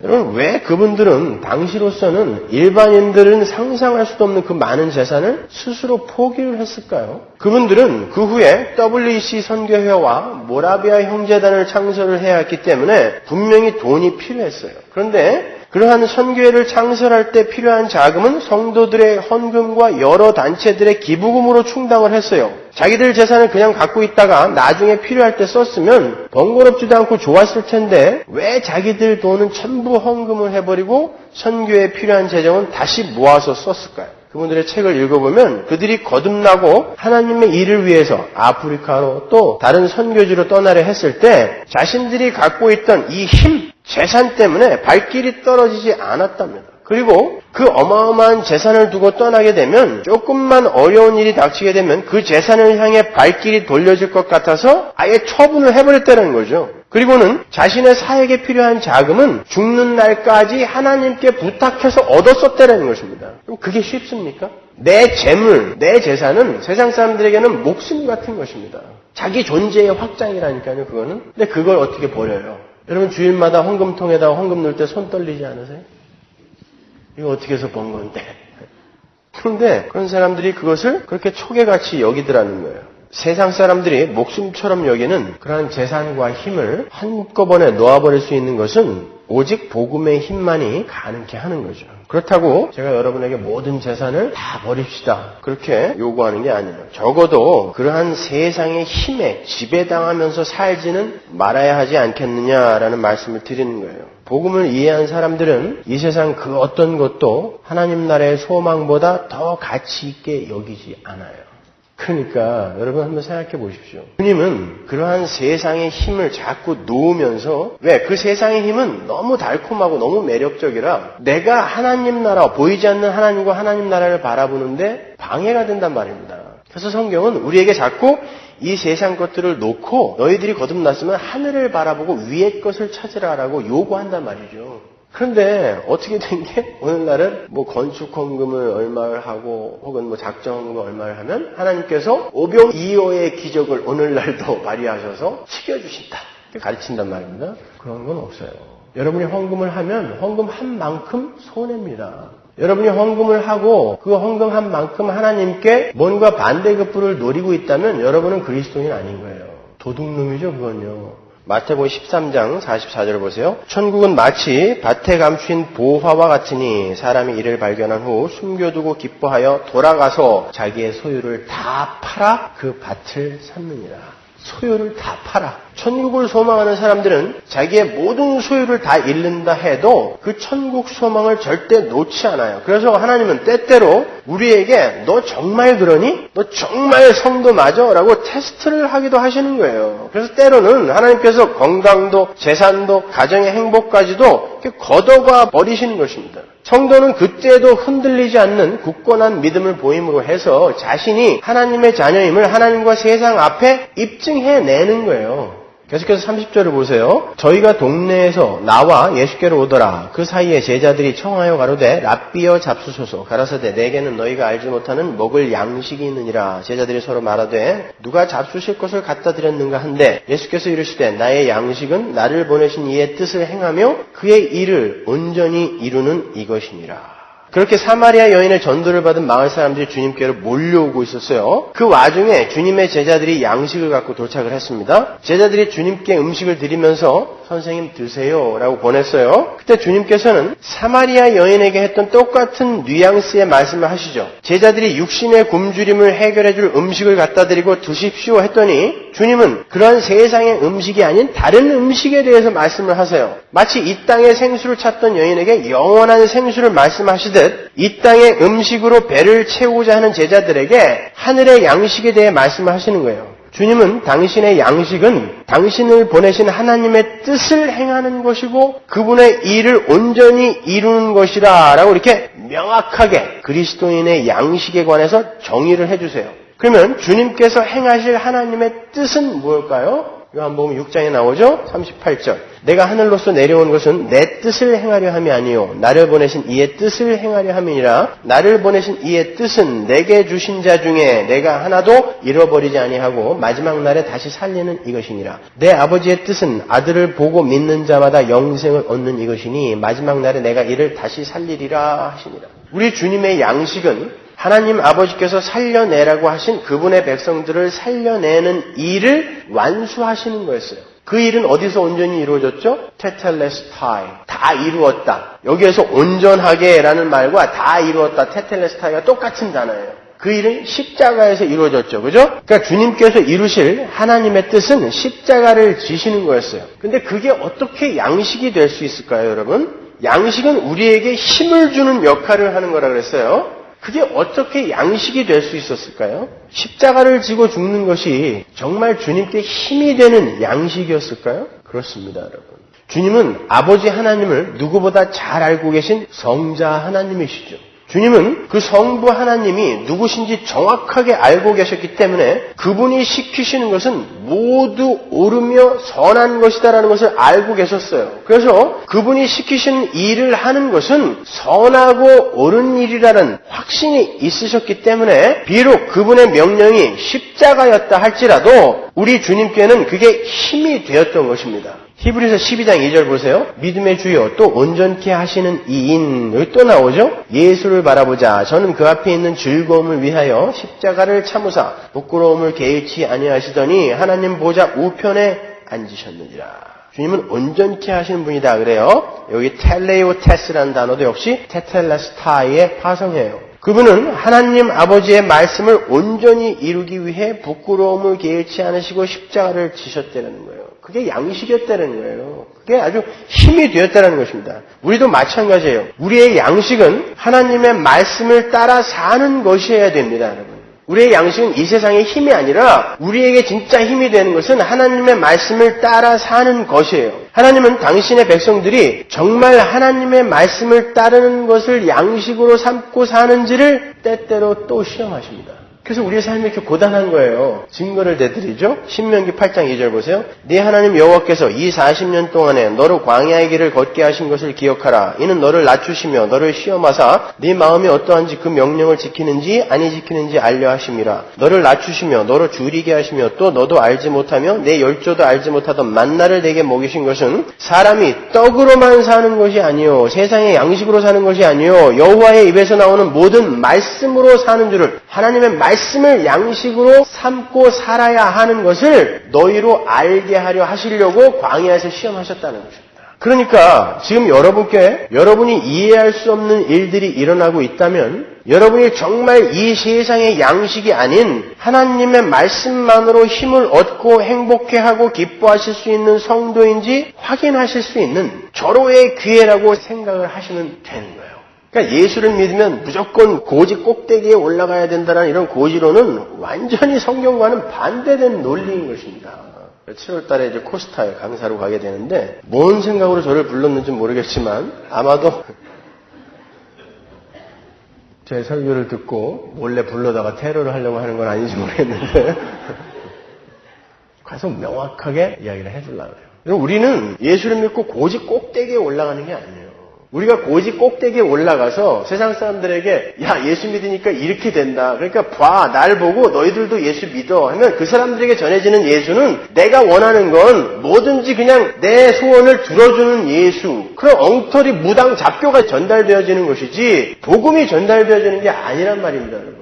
여러분, 왜 그분들은 당시로서는 일반인들은 상상할 수도 없는 그 많은 재산을 스스로 포기를 했을까요? 그분들은 그 후에 WEC 선교회와 모라비아 형제단을 창설을 해야 했기 때문에 분명히 돈이 필요했어요. 그런데 그러한 선교회를 창설할 때 필요한 자금은 성도들의 헌금과 여러 단체들의 기부금으로 충당을 했어요. 자기들 재산을 그냥 갖고 있다가 나중에 필요할 때 썼으면 번거롭지도 않고 좋았을 텐데 왜 자기들 돈은 전부 헌금을 해버리고 선교에 필요한 재정은 다시 모아서 썼을까요? 그분들의 책을 읽어보면 그들이 거듭나고 하나님의 일을 위해서 아프리카로 또 다른 선교지로 떠나려 했을 때 자신들이 갖고 있던 이 힘, 재산 때문에 발길이 떨어지지 않았답니다. 그리고 그 어마어마한 재산을 두고 떠나게 되면 조금만 어려운 일이 닥치게 되면 그 재산을 향해 발길이 돌려질 것 같아서 아예 처분을 해버렸다는 거죠. 그리고는 자신의 사역에 필요한 자금은 죽는 날까지 하나님께 부탁해서 얻었었다는 것입니다. 그럼 그게 쉽습니까? 내 재물, 내 재산은 세상 사람들에게는 목숨 같은 것입니다. 자기 존재의 확장이라니까요, 그거는. 근데 그걸 어떻게 버려요? 여러분 주일마다 헌금통에다가 헌금 넣을 때 손 떨리지 않으세요? 이거 어떻게 해서 번 건데. 그런데 그런 사람들이 그것을 그렇게 초계같이 여기더라는 거예요. 세상 사람들이 목숨처럼 여기는 그러한 재산과 힘을 한꺼번에 놓아버릴 수 있는 것은 오직 복음의 힘만이 가능케 하는 거죠. 그렇다고 제가 여러분에게 모든 재산을 다 버립시다, 그렇게 요구하는 게 아니에요. 적어도 그러한 세상의 힘에 지배당하면서 살지는 말아야 하지 않겠느냐라는 말씀을 드리는 거예요. 복음을 이해한 사람들은 이 세상 그 어떤 것도 하나님 나라의 소망보다 더 가치 있게 여기지 않아요. 그러니까 여러분 한번 생각해 보십시오. 주님은 그러한 세상의 힘을 자꾸 놓으면서, 왜? 그 세상의 힘은 너무 달콤하고 너무 매력적이라 내가 하나님 나라, 보이지 않는 하나님과 하나님 나라를 바라보는데 방해가 된단 말입니다. 그래서 성경은 우리에게 자꾸 이 세상 것들을 놓고 너희들이 거듭났으면 하늘을 바라보고 위의 것을 찾으라라고 요구한단 말이죠. 그런데 어떻게 된 게 오늘날은 뭐 건축 헌금을 얼마를 하고 혹은 뭐 작정 헌금을 얼마를 하면 하나님께서 오병이어의 기적을 오늘날도 발휘하셔서 지켜주신다, 이렇게 가르친단 말입니다. 그런 건 없어요. 여러분이 헌금을 하면 헌금한 만큼 손해입니다. 여러분이 헌금을 하고 그 헌금한 만큼 하나님께 뭔가 반대급부를 노리고 있다면 여러분은 그리스도인 아닌 거예요. 도둑놈이죠, 그건요. 마태복음 13장 44절을 보세요. 천국은 마치 밭에 감춘 보화와 같으니 사람이 이를 발견한 후 숨겨두고 기뻐하여 돌아가서 자기의 소유를 다 팔아 그 밭을 샀느니라. 소유를 다 팔아. 천국을 소망하는 사람들은 자기의 모든 소유를 다 잃는다 해도 그 천국 소망을 절대 놓지 않아요. 그래서 하나님은 때때로 우리에게 너 정말 그러니? 너 정말 성도 맞아? 라고 테스트를 하기도 하시는 거예요. 그래서 때로는 하나님께서 건강도 재산도 가정의 행복까지도 이렇게 걷어가 버리시는 것입니다. 성도는 그때도 흔들리지 않는 굳건한 믿음을 보임으로 해서 자신이 하나님의 자녀임을 하나님과 세상 앞에 입증해내는 거예요. 계속해서 30절을 보세요. 저희가 동네에서 나와 예수께로 오더라. 그 사이에 제자들이 청하여 가로되 랍비여 잡수소서. 가라사대 내게는 너희가 알지 못하는 먹을 양식이 있느니라. 제자들이 서로 말하되 누가 잡수실 것을 갖다 드렸는가 한데 예수께서 이르시되 나의 양식은 나를 보내신 이의 뜻을 행하며 그의 일을 온전히 이루는 이것이니라. 그렇게 사마리아 여인의 전도를 받은 마을 사람들이 주님께로 몰려오고 있었어요. 그 와중에 주님의 제자들이 양식을 갖고 도착을 했습니다. 제자들이 주님께 음식을 드리면서 선생님 드세요 라고 권했어요. 그때 주님께서는 사마리아 여인에게 했던 똑같은 뉘앙스의 말씀을 하시죠. 제자들이 육신의 굶주림을 해결해줄 음식을 갖다 드리고 드십시오 했더니 주님은 그런 세상의 음식이 아닌 다른 음식에 대해서 말씀을 하세요. 마치 이 땅의 생수를 찾던 여인에게 영원한 생수를 말씀하시듯 이 땅의 음식으로 배를 채우고자 하는 제자들에게 하늘의 양식에 대해 말씀을 하시는 거예요. 주님은 당신의 양식은 당신을 보내신 하나님의 뜻을 행하는 것이고 그분의 일을 온전히 이루는 것이라 라고 이렇게 명확하게 그리스도인의 양식에 관해서 정의를 해주세요. 그러면 주님께서 행하실 하나님의 뜻은 무엇일까요? 요한복음 6장에 나오죠? 38절. 내가 하늘로서 내려온 것은 내 뜻을 행하려 함이 아니요 나를 보내신 이의 뜻을 행하려 함이니라. 나를 보내신 이의 뜻은 내게 주신 자 중에 내가 하나도 잃어버리지 아니하고 마지막 날에 다시 살리는 이것이니라. 내 아버지의 뜻은 아들을 보고 믿는 자마다 영생을 얻는 이것이니 마지막 날에 내가 이를 다시 살리리라 하시니라. 우리 주님의 양식은 하나님 아버지께서 살려내라고 하신 그분의 백성들을 살려내는 일을 완수하시는 거였어요. 그 일은 어디서 온전히 이루어졌죠? 테텔레스타이. 다 이루었다. 여기에서 온전하게라는 말과 다 이루었다, 테텔레스타이가 똑같은 단어예요. 그 일은 십자가에서 이루어졌죠. 그죠? 그러니까 주님께서 이루실 하나님의 뜻은 십자가를 지시는 거였어요. 근데 그게 어떻게 양식이 될 수 있을까요, 여러분? 양식은 우리에게 힘을 주는 역할을 하는 거라 그랬어요. 그게 어떻게 양식이 될 수 있었을까요? 십자가를 지고 죽는 것이 정말 주님께 힘이 되는 양식이었을까요? 그렇습니다, 여러분. 주님은 아버지 하나님을 누구보다 잘 알고 계신 성자 하나님이시죠. 주님은 그 성부 하나님이 누구신지 정확하게 알고 계셨기 때문에 그분이 시키시는 것은 모두 옳으며 선한 것이다라는 것을 알고 계셨어요. 그래서 그분이 시키시는 일을 하는 것은 선하고 옳은 일이라는 확신이 있으셨기 때문에 비록 그분의 명령이 십자가였다 할지라도 우리 주님께는 그게 힘이 되었던 것입니다. 히브리서 12장 2절 보세요. 믿음의 주요 또 온전케 하시는 이인 여기 또 나오죠. 예수를 바라보자. 저는 그 앞에 있는 즐거움을 위하여 십자가를 참으사 부끄러움을 개의치 아니하시더니 하나님 보좌 우편에 앉으셨느니라. 주님은 온전케 하시는 분이다 그래요. 여기 텔레오테스라는 단어도 역시 테텔레스타이에 파송해요. 그분은 하나님 아버지의 말씀을 온전히 이루기 위해 부끄러움을 개의치 않으시고 십자가를 지셨다는 거예요. 그게 양식이었다는 거예요. 그게 아주 힘이 되었다는 것입니다. 우리도 마찬가지예요. 우리의 양식은 하나님의 말씀을 따라 사는 것이어야 됩니다, 여러분. 우리의 양식은 이 세상의 힘이 아니라 우리에게 진짜 힘이 되는 것은 하나님의 말씀을 따라 사는 것이에요. 하나님은 당신의 백성들이 정말 하나님의 말씀을 따르는 것을 양식으로 삼고 사는지를 때때로 또 시험하십니다. 그래서 우리의 삶이 이렇게 고단한 거예요. 증거를 대드리죠. 신명기 8장 2절 보세요. 네 하나님 여호와께서 이 40년 동안에 너를 광야의 길을 걷게 하신 것을 기억하라. 이는 너를 낮추시며 너를 시험하사 네 마음이 어떠한지 그 명령을 지키는지 아니 지키는지 알려 하심이라. 너를 낮추시며 너를 줄이게 하시며 또 너도 알지 못하며 내 열조도 알지 못하던 만나를 내게 먹이신 것은 사람이 떡으로만 사는 것이 아니요 세상의 양식으로 사는 것이 아니요 여호와의 입에서 나오는 모든 말씀으로 사는 줄을 하나님의 말씀을 양식으로 삼고 살아야 하는 것을 너희로 알게 하려 하시려고 광야에서 시험하셨다는 것입니다. 그러니까 지금 여러분이 이해할 수 없는 일들이 일어나고 있다면 여러분이 정말 이 세상의 양식이 아닌 하나님의 말씀만으로 힘을 얻고 행복해하고 기뻐하실 수 있는 성도인지 확인하실 수 있는 절호의 기회라고 생각을 하시면 되는 거예요. 그러니까 예수를 믿으면 무조건 고지 꼭대기에 올라가야 된다는 이런 고지로는 완전히 성경과는 반대된 논리인 것입니다. 7월 달에 이제 코스타에 강사로 가게 되는데 뭔 생각으로 저를 불렀는지 모르겠지만 아마도 제 설교를 듣고 몰래 불러다가 테러를 하려고 하는 건 아닌지 모르겠는데 가서 명확하게 이야기를 해주려고 해요. 우리는 예수를 믿고 고지 꼭대기에 올라가는 게 아니에요. 우리가 고지 꼭대기에 올라가서 세상 사람들에게 야 예수 믿으니까 이렇게 된다. 그러니까 봐 날 보고 너희들도 예수 믿어 하면 그 사람들에게 전해지는 예수는 내가 원하는 건 뭐든지 그냥 내 소원을 들어주는 예수. 그런 엉터리 무당 잡교가 전달되어지는 것이지 복음이 전달되어지는 게 아니란 말입니다. 여러분.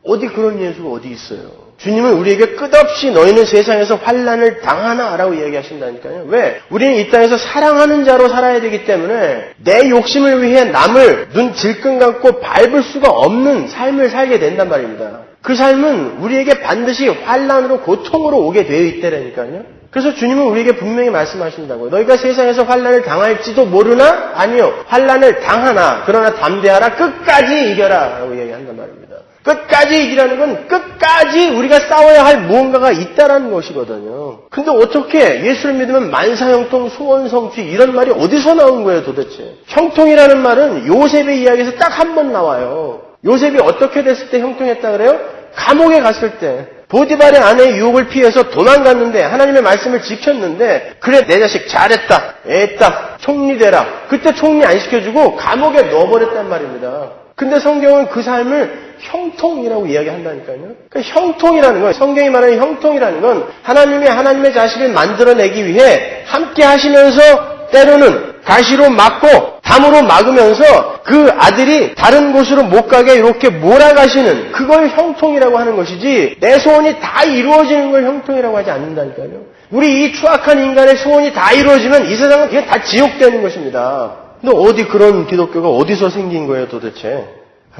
어디 그런 예수가 어디 있어요. 주님은 우리에게 끝없이 너희는 세상에서 환난을 당하나 라고 이야기하신다니까요. 왜? 우리는 이 땅에서 사랑하는 자로 살아야 되기 때문에 내 욕심을 위해 남을 눈 질끈 감고 밟을 수가 없는 삶을 살게 된단 말입니다. 그 삶은 우리에게 반드시 환난으로 고통으로 오게 되어 있다라니까요. 그래서 주님은 우리에게 분명히 말씀하신다고요. 너희가 세상에서 환난을 당할지도 모르나? 아니요. 환난을 당하나 그러나 담대하라 끝까지 이겨라 라고 이야기한단 말입니다. 끝까지 이기라는 건 끝까지 우리가 싸워야 할 무언가가 있다라는 것이거든요. 근데 어떻게 예수를 믿으면 만사형통 소원성취 이런 말이 어디서 나온 거예요 도대체. 형통이라는 말은 요셉의 이야기에서 딱 한 번 나와요. 요셉이 어떻게 됐을 때 형통했다 그래요? 감옥에 갔을 때 보디발의 아내의 유혹을 피해서 도망갔는데 하나님의 말씀을 지켰는데 그래 내 자식 잘했다 애따 총리 되라. 그때 총리 안 시켜주고 감옥에 넣어버렸단 말입니다. 근데 성경은 그 삶을 형통이라고 이야기한다니까요. 그러니까 형통이라는 건 성경이 말하는 형통이라는 건 하나님이 하나님의 자식을 만들어내기 위해 함께 하시면서 때로는 가시로 막고 담으로 막으면서 그 아들이 다른 곳으로 못 가게 이렇게 몰아가시는 그걸 형통이라고 하는 것이지 내 소원이 다 이루어지는 걸 형통이라고 하지 않는다니까요. 우리 이 추악한 인간의 소원이 다 이루어지면 이 세상은 그게 다 지옥되는 것입니다. 근데 어디 그런 기독교가 어디서 생긴 거예요 도대체.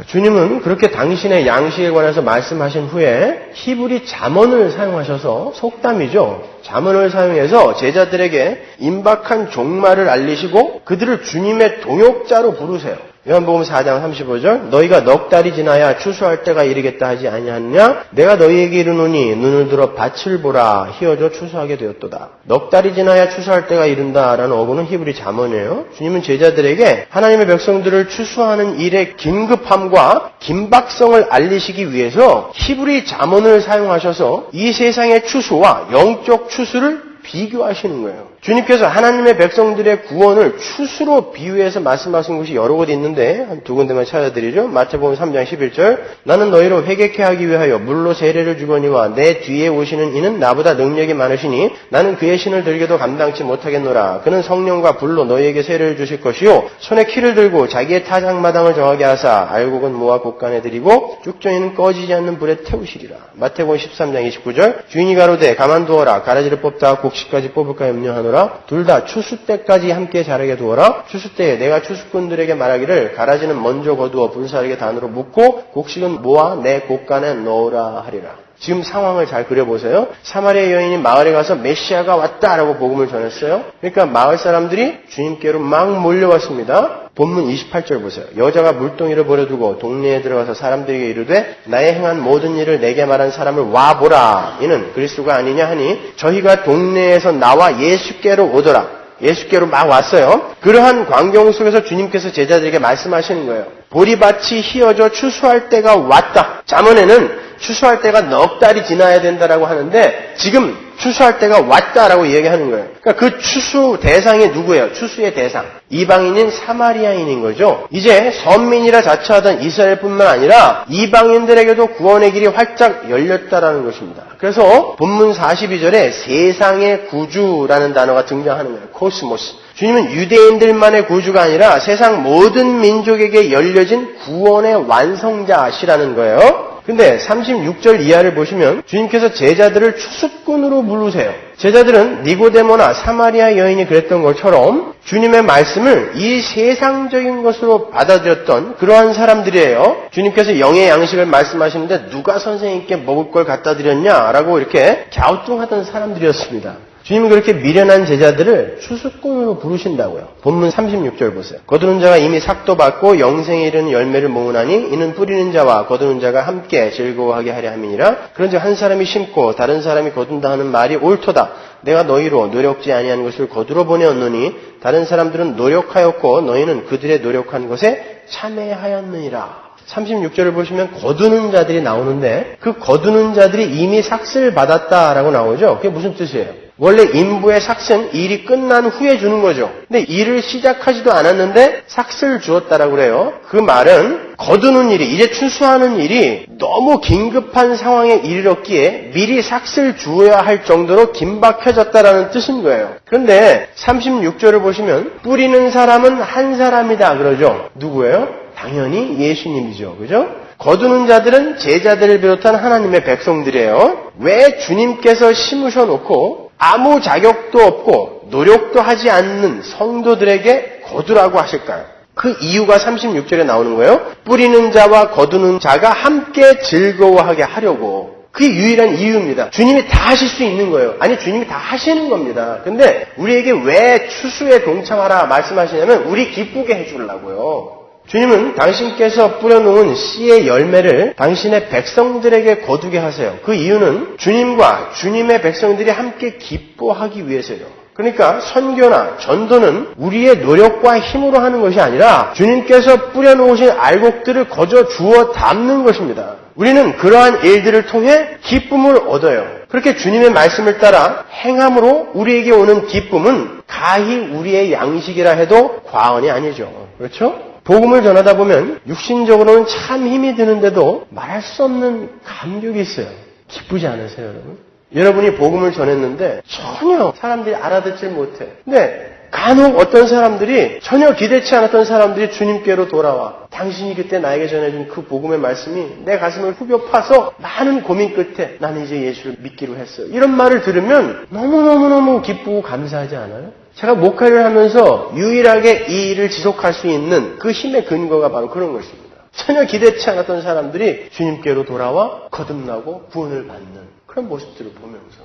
주님은 그렇게 당신의 양식에 관해서 말씀하신 후에 히브리 잠언을 사용하셔서 속담이죠. 잠언을 사용해서 제자들에게 임박한 종말을 알리시고 그들을 주님의 동역자로 부르세요. 요한복음 4장 35절 너희가 넉 달이 지나야 추수할 때가 이르겠다 하지 아니하느냐 내가 너희에게 이르노니 눈을 들어 밭을 보라 희어져 추수하게 되었도다. 넉 달이 지나야 추수할 때가 이른다라는 어구는 히브리 잠언이에요. 주님은 제자들에게 하나님의 백성들을 추수하는 일의 긴급함과 긴박성을 알리시기 위해서 히브리 잠언을 사용하셔서 이 세상의 추수와 영적 추수를 비교하시는 거예요. 주님께서 하나님의 백성들의 구원을 추수로 비유해서 말씀하신 곳이 여러 곳 있는데 한 두 군데만 찾아드리죠. 마태복음 3장 11절 나는 너희로 회개케 하기 위하여 물로 세례를 주거니와 내 뒤에 오시는 이는 나보다 능력이 많으시니 나는 그의 신을 들게도 감당치 못하겠노라. 그는 성령과 불로 너희에게 세례를 주실 것이요 손에 키를 들고 자기의 타작마당을 정하게 하사 알곡은 모아 곡간에 들이고 쭉정이는 꺼지지 않는 불에 태우시리라. 마태복음 13장 29절 주인이 가로되 가만두어라 가라지를 뽑다 곡식까지 뽑을까 염려하노라. 둘 다 추수 때까지 함께 자라게 두어라. 추수 때에 내가 추수꾼들에게 말하기를 가라지는 먼저 거두어 불사르게 단으로 묶고 곡식은 모아 내 곡간에 넣으라 하리라. 지금 상황을 잘 그려보세요. 사마리아 여인이 마을에 가서 메시아가 왔다라고 복음을 전했어요. 그러니까 마을 사람들이 주님께로 막 몰려왔습니다. 본문 28절 보세요. 여자가 물동이를 버려두고 동네에 들어가서 사람들에게 이르되 나의 행한 모든 일을 내게 말한 사람을 와보라. 이는 그리스도가 아니냐 하니 저희가 동네에서 나와 예수께로 오더라. 예수께로 막 왔어요. 그러한 광경 속에서 주님께서 제자들에게 말씀하시는 거예요. 보리밭이 희어져 추수할 때가 왔다. 잠언에는 추수할 때가 넉 달이 지나야 된다라고 하는데 지금 추수할 때가 왔다라고 얘기하는 거예요. 그러니까 그 추수 대상이 누구예요? 추수의 대상. 이방인인 사마리아인인 거죠. 이제 선민이라 자처하던 이스라엘뿐만 아니라 이방인들에게도 구원의 길이 활짝 열렸다라는 것입니다. 그래서 본문 42절에 세상의 구주라는 단어가 등장하는 거예요. 코스모스. 주님은 유대인들만의 구주가 아니라 세상 모든 민족에게 열려진 구원의 완성자시라는 거예요. 근데 36절 이하를 보시면 주님께서 제자들을 추수꾼으로 부르세요. 제자들은 니고데모나 사마리아 여인이 그랬던 것처럼 주님의 말씀을 이 세상적인 것으로 받아들였던 그러한 사람들이에요. 주님께서 영의 양식을 말씀하시는데 누가 선생님께 먹을 걸 갖다 드렸냐라고 이렇게 갸우뚱하던 사람들이었습니다. 주님은 그렇게 미련한 제자들을 추수꾼으로 부르신다고요. 본문 36절 보세요. 거두는 자가 이미 삭도 받고 영생에 이르는 열매를 모으나니 이는 뿌리는 자와 거두는 자가 함께 즐거워하게 하려 함이니라. 그런즉 한 사람이 심고 다른 사람이 거둔다 하는 말이 옳도다. 내가 너희로 노력지 아니한 것을 거두러 보내었노니 다른 사람들은 노력하였고 너희는 그들의 노력한 것에 참여하였느니라. 36절을 보시면 거두는 자들이 나오는데 그 거두는 자들이 이미 삭슬 받았다라고 나오죠. 그게 무슨 뜻이에요? 원래 인부의 삭은 일이 끝난 후에 주는 거죠. 근데 일을 시작하지도 않았는데 삭슬 주었다라고 그래요. 그 말은 거두는 일이, 이제 추수하는 일이 너무 긴급한 상황에 이르렀기에 미리 삭슬 주어야 할 정도로 긴박해졌다라는 뜻인 거예요. 그런데 36절을 보시면 뿌리는 사람은 한 사람이다 그러죠. 누구예요? 당연히 예수님이죠. 그죠? 거두는 자들은 제자들을 비롯한 하나님의 백성들이에요. 왜 주님께서 심으셔놓고 아무 자격도 없고 노력도 하지 않는 성도들에게 거두라고 하실까요? 그 이유가 36절에 나오는 거예요. 뿌리는 자와 거두는 자가 함께 즐거워하게 하려고. 그게 유일한 이유입니다. 주님이 다 하실 수 있는 거예요. 아니, 주님이 다 하시는 겁니다. 근데 우리에게 왜 추수에 동참하라 말씀하시냐면 우리 기쁘게 해주려고요. 주님은 당신께서 뿌려놓은 씨의 열매를 당신의 백성들에게 거두게 하세요. 그 이유는 주님과 주님의 백성들이 함께 기뻐하기 위해서요. 그러니까 선교나 전도는 우리의 노력과 힘으로 하는 것이 아니라 주님께서 뿌려놓으신 알곡들을 거저 주워 담는 것입니다. 우리는 그러한 일들을 통해 기쁨을 얻어요. 그렇게 주님의 말씀을 따라 행함으로 우리에게 오는 기쁨은 가히 우리의 양식이라 해도 과언이 아니죠. 그렇죠? 복음을 전하다 보면 육신적으로는 참 힘이 드는데도 말할 수 없는 감격이 있어요. 기쁘지 않으세요, 여러분? 여러분이 복음을 전했는데 전혀 사람들이 알아듣질 못해. 근데 간혹 어떤 사람들이 전혀 기대치 않았던 사람들이 주님께로 돌아와. 당신이 그때 나에게 전해준 그 복음의 말씀이 내 가슴을 후벼 파서 많은 고민 끝에 나는 이제 예수를 믿기로 했어요. 이런 말을 들으면 너무너무너무 기쁘고 감사하지 않아요? 제가 목회를 하면서 유일하게 이 일을 지속할 수 있는 그 힘의 근거가 바로 그런 것입니다. 전혀 기대치 않았던 사람들이 주님께로 돌아와 거듭나고 구원을 받는 그런 모습들을 보면서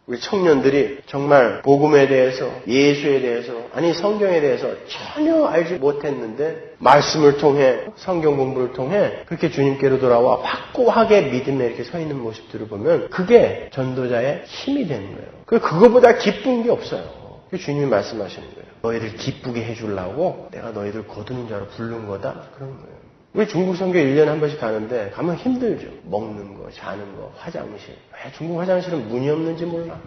우리 청년들이 정말 복음에 대해서, 예수에 대해서, 아니 성경에 대해서 전혀 알지 못했는데 말씀을 통해, 성경 공부를 통해 그렇게 주님께로 돌아와 확고하게 믿음에 이렇게 서 있는 모습들을 보면 그게 전도자의 힘이 되는 거예요. 그거보다 기쁜 게 없어요. 주님이 말씀하시는 거예요. 너희들 기쁘게 해주려고 내가 너희들 거두는 자로 부른 거다. 그런 거예요. 우리 중국 선교 1년에 한 번씩 가는데 가면 힘들죠. 먹는 거, 자는 거, 화장실. 왜 중국 화장실은 문이 없는지 몰라.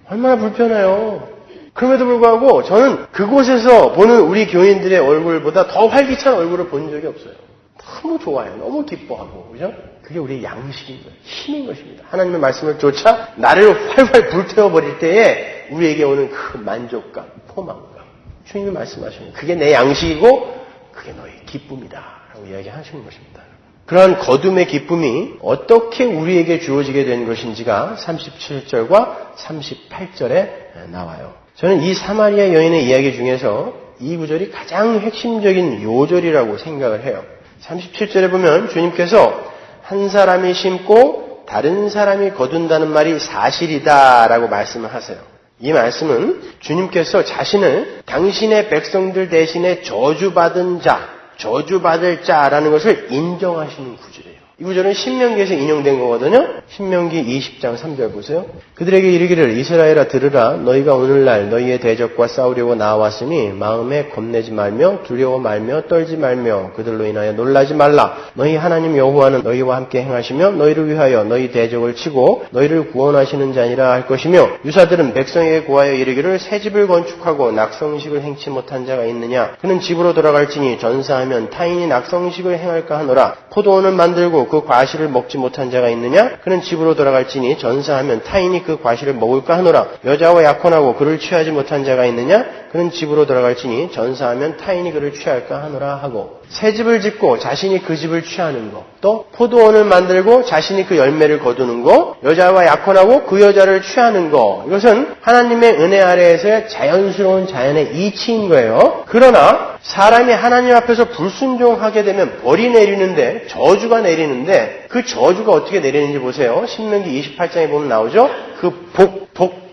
얼마나 불편해요. 그럼에도 불구하고 저는 그곳에서 보는 우리 교인들의 얼굴보다 더 활기찬 얼굴을 본 적이 없어요. 너무 좋아요. 너무 기뻐하고. 그죠? 그게 우리의 양식인 거예요. 힘인 것입니다. 하나님의 말씀을 쫓아 나를 활활 불태워버릴 때에 우리에게 오는 그 만족감, 포만감. 주님이 말씀하시는 그게 내 양식이고 그게 너의 기쁨이다. 라고 이야기하시는 것입니다. 그러한 거둠의 기쁨이 어떻게 우리에게 주어지게 된 것인지가 37절과 38절에 나와요. 저는 이 사마리아 여인의 이야기 중에서 이 구절이 가장 핵심적인 요절이라고 생각을 해요. 37절에 보면 주님께서 한 사람이 심고 다른 사람이 거둔다는 말이 사실이다라고 말씀을 하세요. 이 말씀은 주님께서 자신을 당신의 백성들 대신에 저주받은 자, 저주받을 자라는 것을 인정하시는 구절이에요. 이 구절은 신명기에서 인용된 거거든요. 신명기 20장 3절 보세요. 그들에게 이르기를 이스라엘아 들으라. 너희가 오늘날 너희의 대적과 싸우려고 나왔으니 마음에 겁내지 말며 두려워 말며 떨지 말며 그들로 인하여 놀라지 말라. 너희 하나님 여호와는 너희와 함께 행하시며 너희를 위하여 너희 대적을 치고 너희를 구원하시는 자니라 할 것이며 유사들은 백성에게 고하여 이르기를 새 집을 건축하고 낙성식을 행치 못한 자가 있느냐. 그는 집으로 돌아갈지니 전사하면 타인이 낙성식을 행할까 하노라. 포도원을 만들고 그 과실을 먹지 못한 자가 있느냐? 그는 집으로 돌아갈지니 전사하면 타인이 그 과실을 먹을까 하노라. 여자와 약혼하고 그를 취하지 못한 자가 있느냐? 그는 집으로 돌아갈지니 전사하면 타인이 그를 취할까 하노라 하고 새 집을 짓고 자신이 그 집을 취하는 것, 또 포도원을 만들고 자신이 그 열매를 거두는 것, 여자와 약혼하고 그 여자를 취하는 것, 이것은 하나님의 은혜 아래에서의 자연스러운 자연의 이치인 거예요. 그러나 사람이 하나님 앞에서 불순종하게 되면 벌이 내리는데, 저주가 내리는데 그 저주가 어떻게 내리는지 보세요. 신명기 28장에 보면 나오죠. 그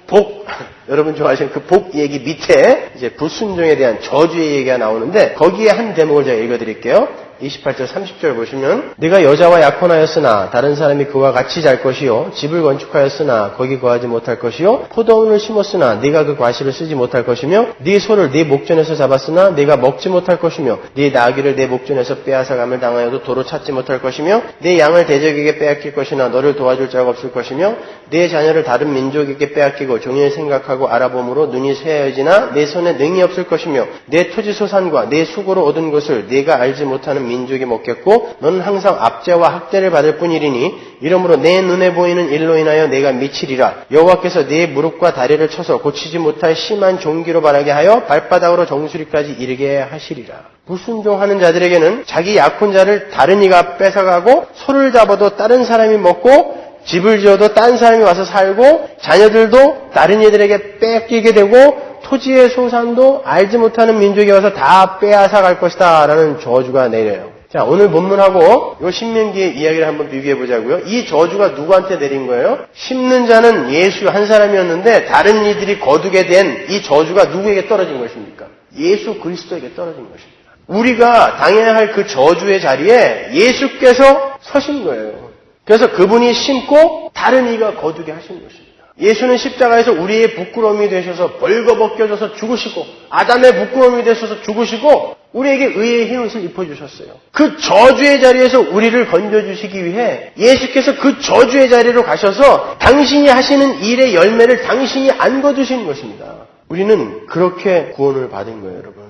복 여러분 좋아하시는 그 복 얘기 밑에 이제 불순종에 대한 저주의 얘기가 나오는데 거기에 한 대목을 제가 읽어드릴게요. 28절 30절 보시면 네가 여자와 약혼하였으나 다른 사람이 그와 같이 잘 것이요 집을 건축하였으나 거기 거하지 못할 것이요 포도원을 심었으나 네가 그 과실을 쓰지 못할 것이며 네 소를 네 목전에서 잡았으나 네가 먹지 못할 것이며 네 나귀를 네 목전에서 빼앗아감을 당하여도 도로 찾지 못할 것이며 네 양을 대적에게 빼앗길 것이나 너를 도와줄 자가 없을 것이며 네 자녀를 다른 민족에게 빼앗기고 종일 생각하고 알아봄으로 눈이 쇠해지나 내 손에 능이 없을 것이며 내 토지 소산과 내 수고로 얻은 것을 네가 알지 못하는 민족이 먹겠고 너는 항상 압제와 학대를 받을 뿐이리니 이러므로 내 눈에 보이는 일로 인하여 내가 미치리라. 여호와께서 네 무릎과 다리를 쳐서 고치지 못할 심한 종기로 바라게 하여 발바닥으로 정수리까지 이르게 하시리라. 불순종하는 자들에게는 자기 약혼자를 다른 이가 뺏어가고 소를 잡아도 다른 사람이 먹고 집을 지어도 딴 사람이 와서 살고 자녀들도 다른 이들에게 뺏기게 되고 토지의 소산도 알지 못하는 민족이 와서 다 빼앗아 갈 것이다 라는 저주가 내려요. 자, 오늘 본문하고 이 신명기의 이야기를 한번 비교해 보자고요. 이 저주가 누구한테 내린 거예요? 심는 자는 예수 한 사람이었는데 다른 이들이 거두게 된 이 저주가 누구에게 떨어진 것입니까? 예수 그리스도에게 떨어진 것입니다. 우리가 당해야 할 그 저주의 자리에 예수께서 서신 거예요. 그래서 그분이 심고 다른 이가 거두게 하신 것입니다. 예수는 십자가에서 우리의 부끄러움이 되셔서 벌거벗겨져서 죽으시고 아담의 부끄러움이 되셔서 죽으시고 우리에게 의의 흰옷을 입혀주셨어요. 그 저주의 자리에서 우리를 건져주시기 위해 예수께서 그 저주의 자리로 가셔서 당신이 하시는 일의 열매를 당신이 안 거두신 것입니다. 우리는 그렇게 구원을 받은 거예요, 여러분.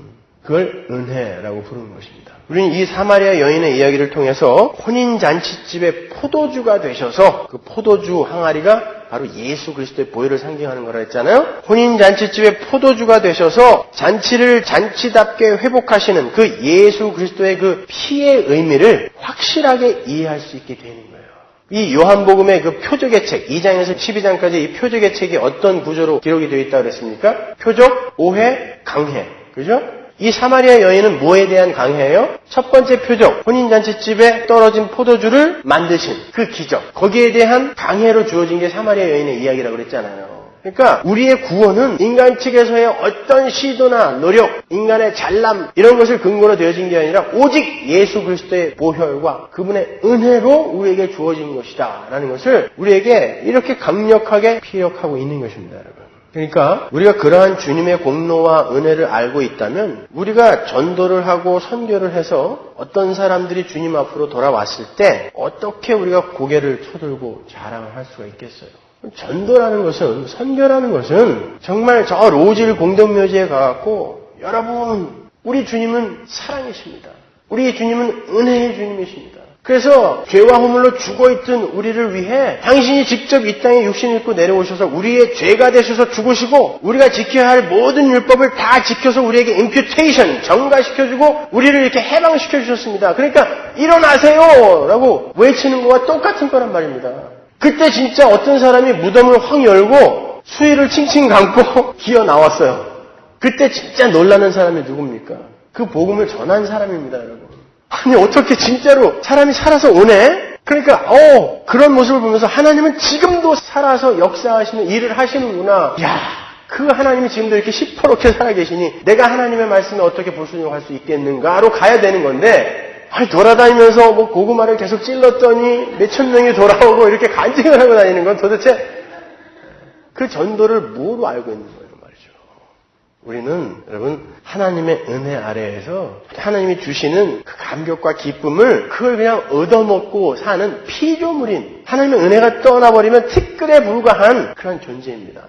그걸 은혜라고 부르는 것입니다. 우리는 이 사마리아 여인의 이야기를 통해서 혼인잔치집의 포도주가 되셔서 그 포도주 항아리가 바로 예수 그리스도의 보혈을 상징하는 거라 했잖아요. 혼인잔치집의 포도주가 되셔서 잔치를 잔치답게 회복하시는 그 예수 그리스도의 그 피의 의미를 확실하게 이해할 수 있게 되는 거예요. 이 요한복음의 그 표적의 책, 2장에서 12장까지 이 표적의 책이 어떤 구조로 기록이 되어 있다고 그랬습니까? 표적, 오해, 강해. 그죠? 이 사마리아 여인은 뭐에 대한 강해예요? 첫 번째 표적, 혼인잔치집에 떨어진 포도주를 만드신 그 기적, 거기에 대한 강해로 주어진 게 사마리아 여인의 이야기라고 그랬잖아요. 그러니까 우리의 구원은 인간 측에서의 어떤 시도나 노력, 인간의 잘남 이런 것을 근거로 되어진 게 아니라 오직 예수 그리스도의 보혈과 그분의 은혜로 우리에게 주어진 것이다 라는 것을 우리에게 이렇게 강력하게 피력하고 있는 것입니다, 여러분. 그러니까 우리가 그러한 주님의 공로와 은혜를 알고 있다면 우리가 전도를 하고 선교를 해서 어떤 사람들이 주님 앞으로 돌아왔을 때 어떻게 우리가 고개를 쳐들고 자랑을 할 수가 있겠어요? 전도라는 것은, 선교라는 것은 정말 저 로질 공동묘지에 가갖고 여러분, 우리 주님은 사랑이십니다. 우리 주님은 은혜의 주님이십니다. 그래서 죄와 허물로 죽어있던 우리를 위해 당신이 직접 이 땅에 육신을 입고 내려오셔서 우리의 죄가 되셔서 죽으시고 우리가 지켜야 할 모든 율법을 다 지켜서 우리에게 임퓨테이션, 정가시켜주고 우리를 이렇게 해방시켜 주셨습니다. 그러니까 일어나세요! 라고 외치는 거와 똑같은 거란 말입니다. 그때 진짜 어떤 사람이 무덤을 확 열고 수의를 칭칭 감고 기어 나왔어요. 그때 진짜 놀라는 사람이 누굽니까? 그 복음을 전한 사람입니다, 여러분. 아니 어떻게 진짜로 사람이 살아서 오네? 그러니까 그런 모습을 보면서 하나님은 지금도 살아서 역사하시는 일을 하시는구나. 야, 그 하나님이 지금도 이렇게 시퍼렇게 살아계시니 내가 하나님의 말씀에 어떻게 불순종할 수 있겠는가로 가야 되는 건데 아니 돌아다니면서 뭐 고구마를 계속 찔렀더니 몇천 명이 돌아오고 이렇게 간증을 하고 다니는 건 도대체 그 전도를 뭐로 알고 있는 거예요 말이죠. 우리는 여러분 하나님의 은혜 아래에서 하나님이 주시는 그 감격과 기쁨을 그걸 그냥 얻어먹고 사는 피조물인 하나님의 은혜가 떠나버리면 티끌에 불과한 그런 존재입니다.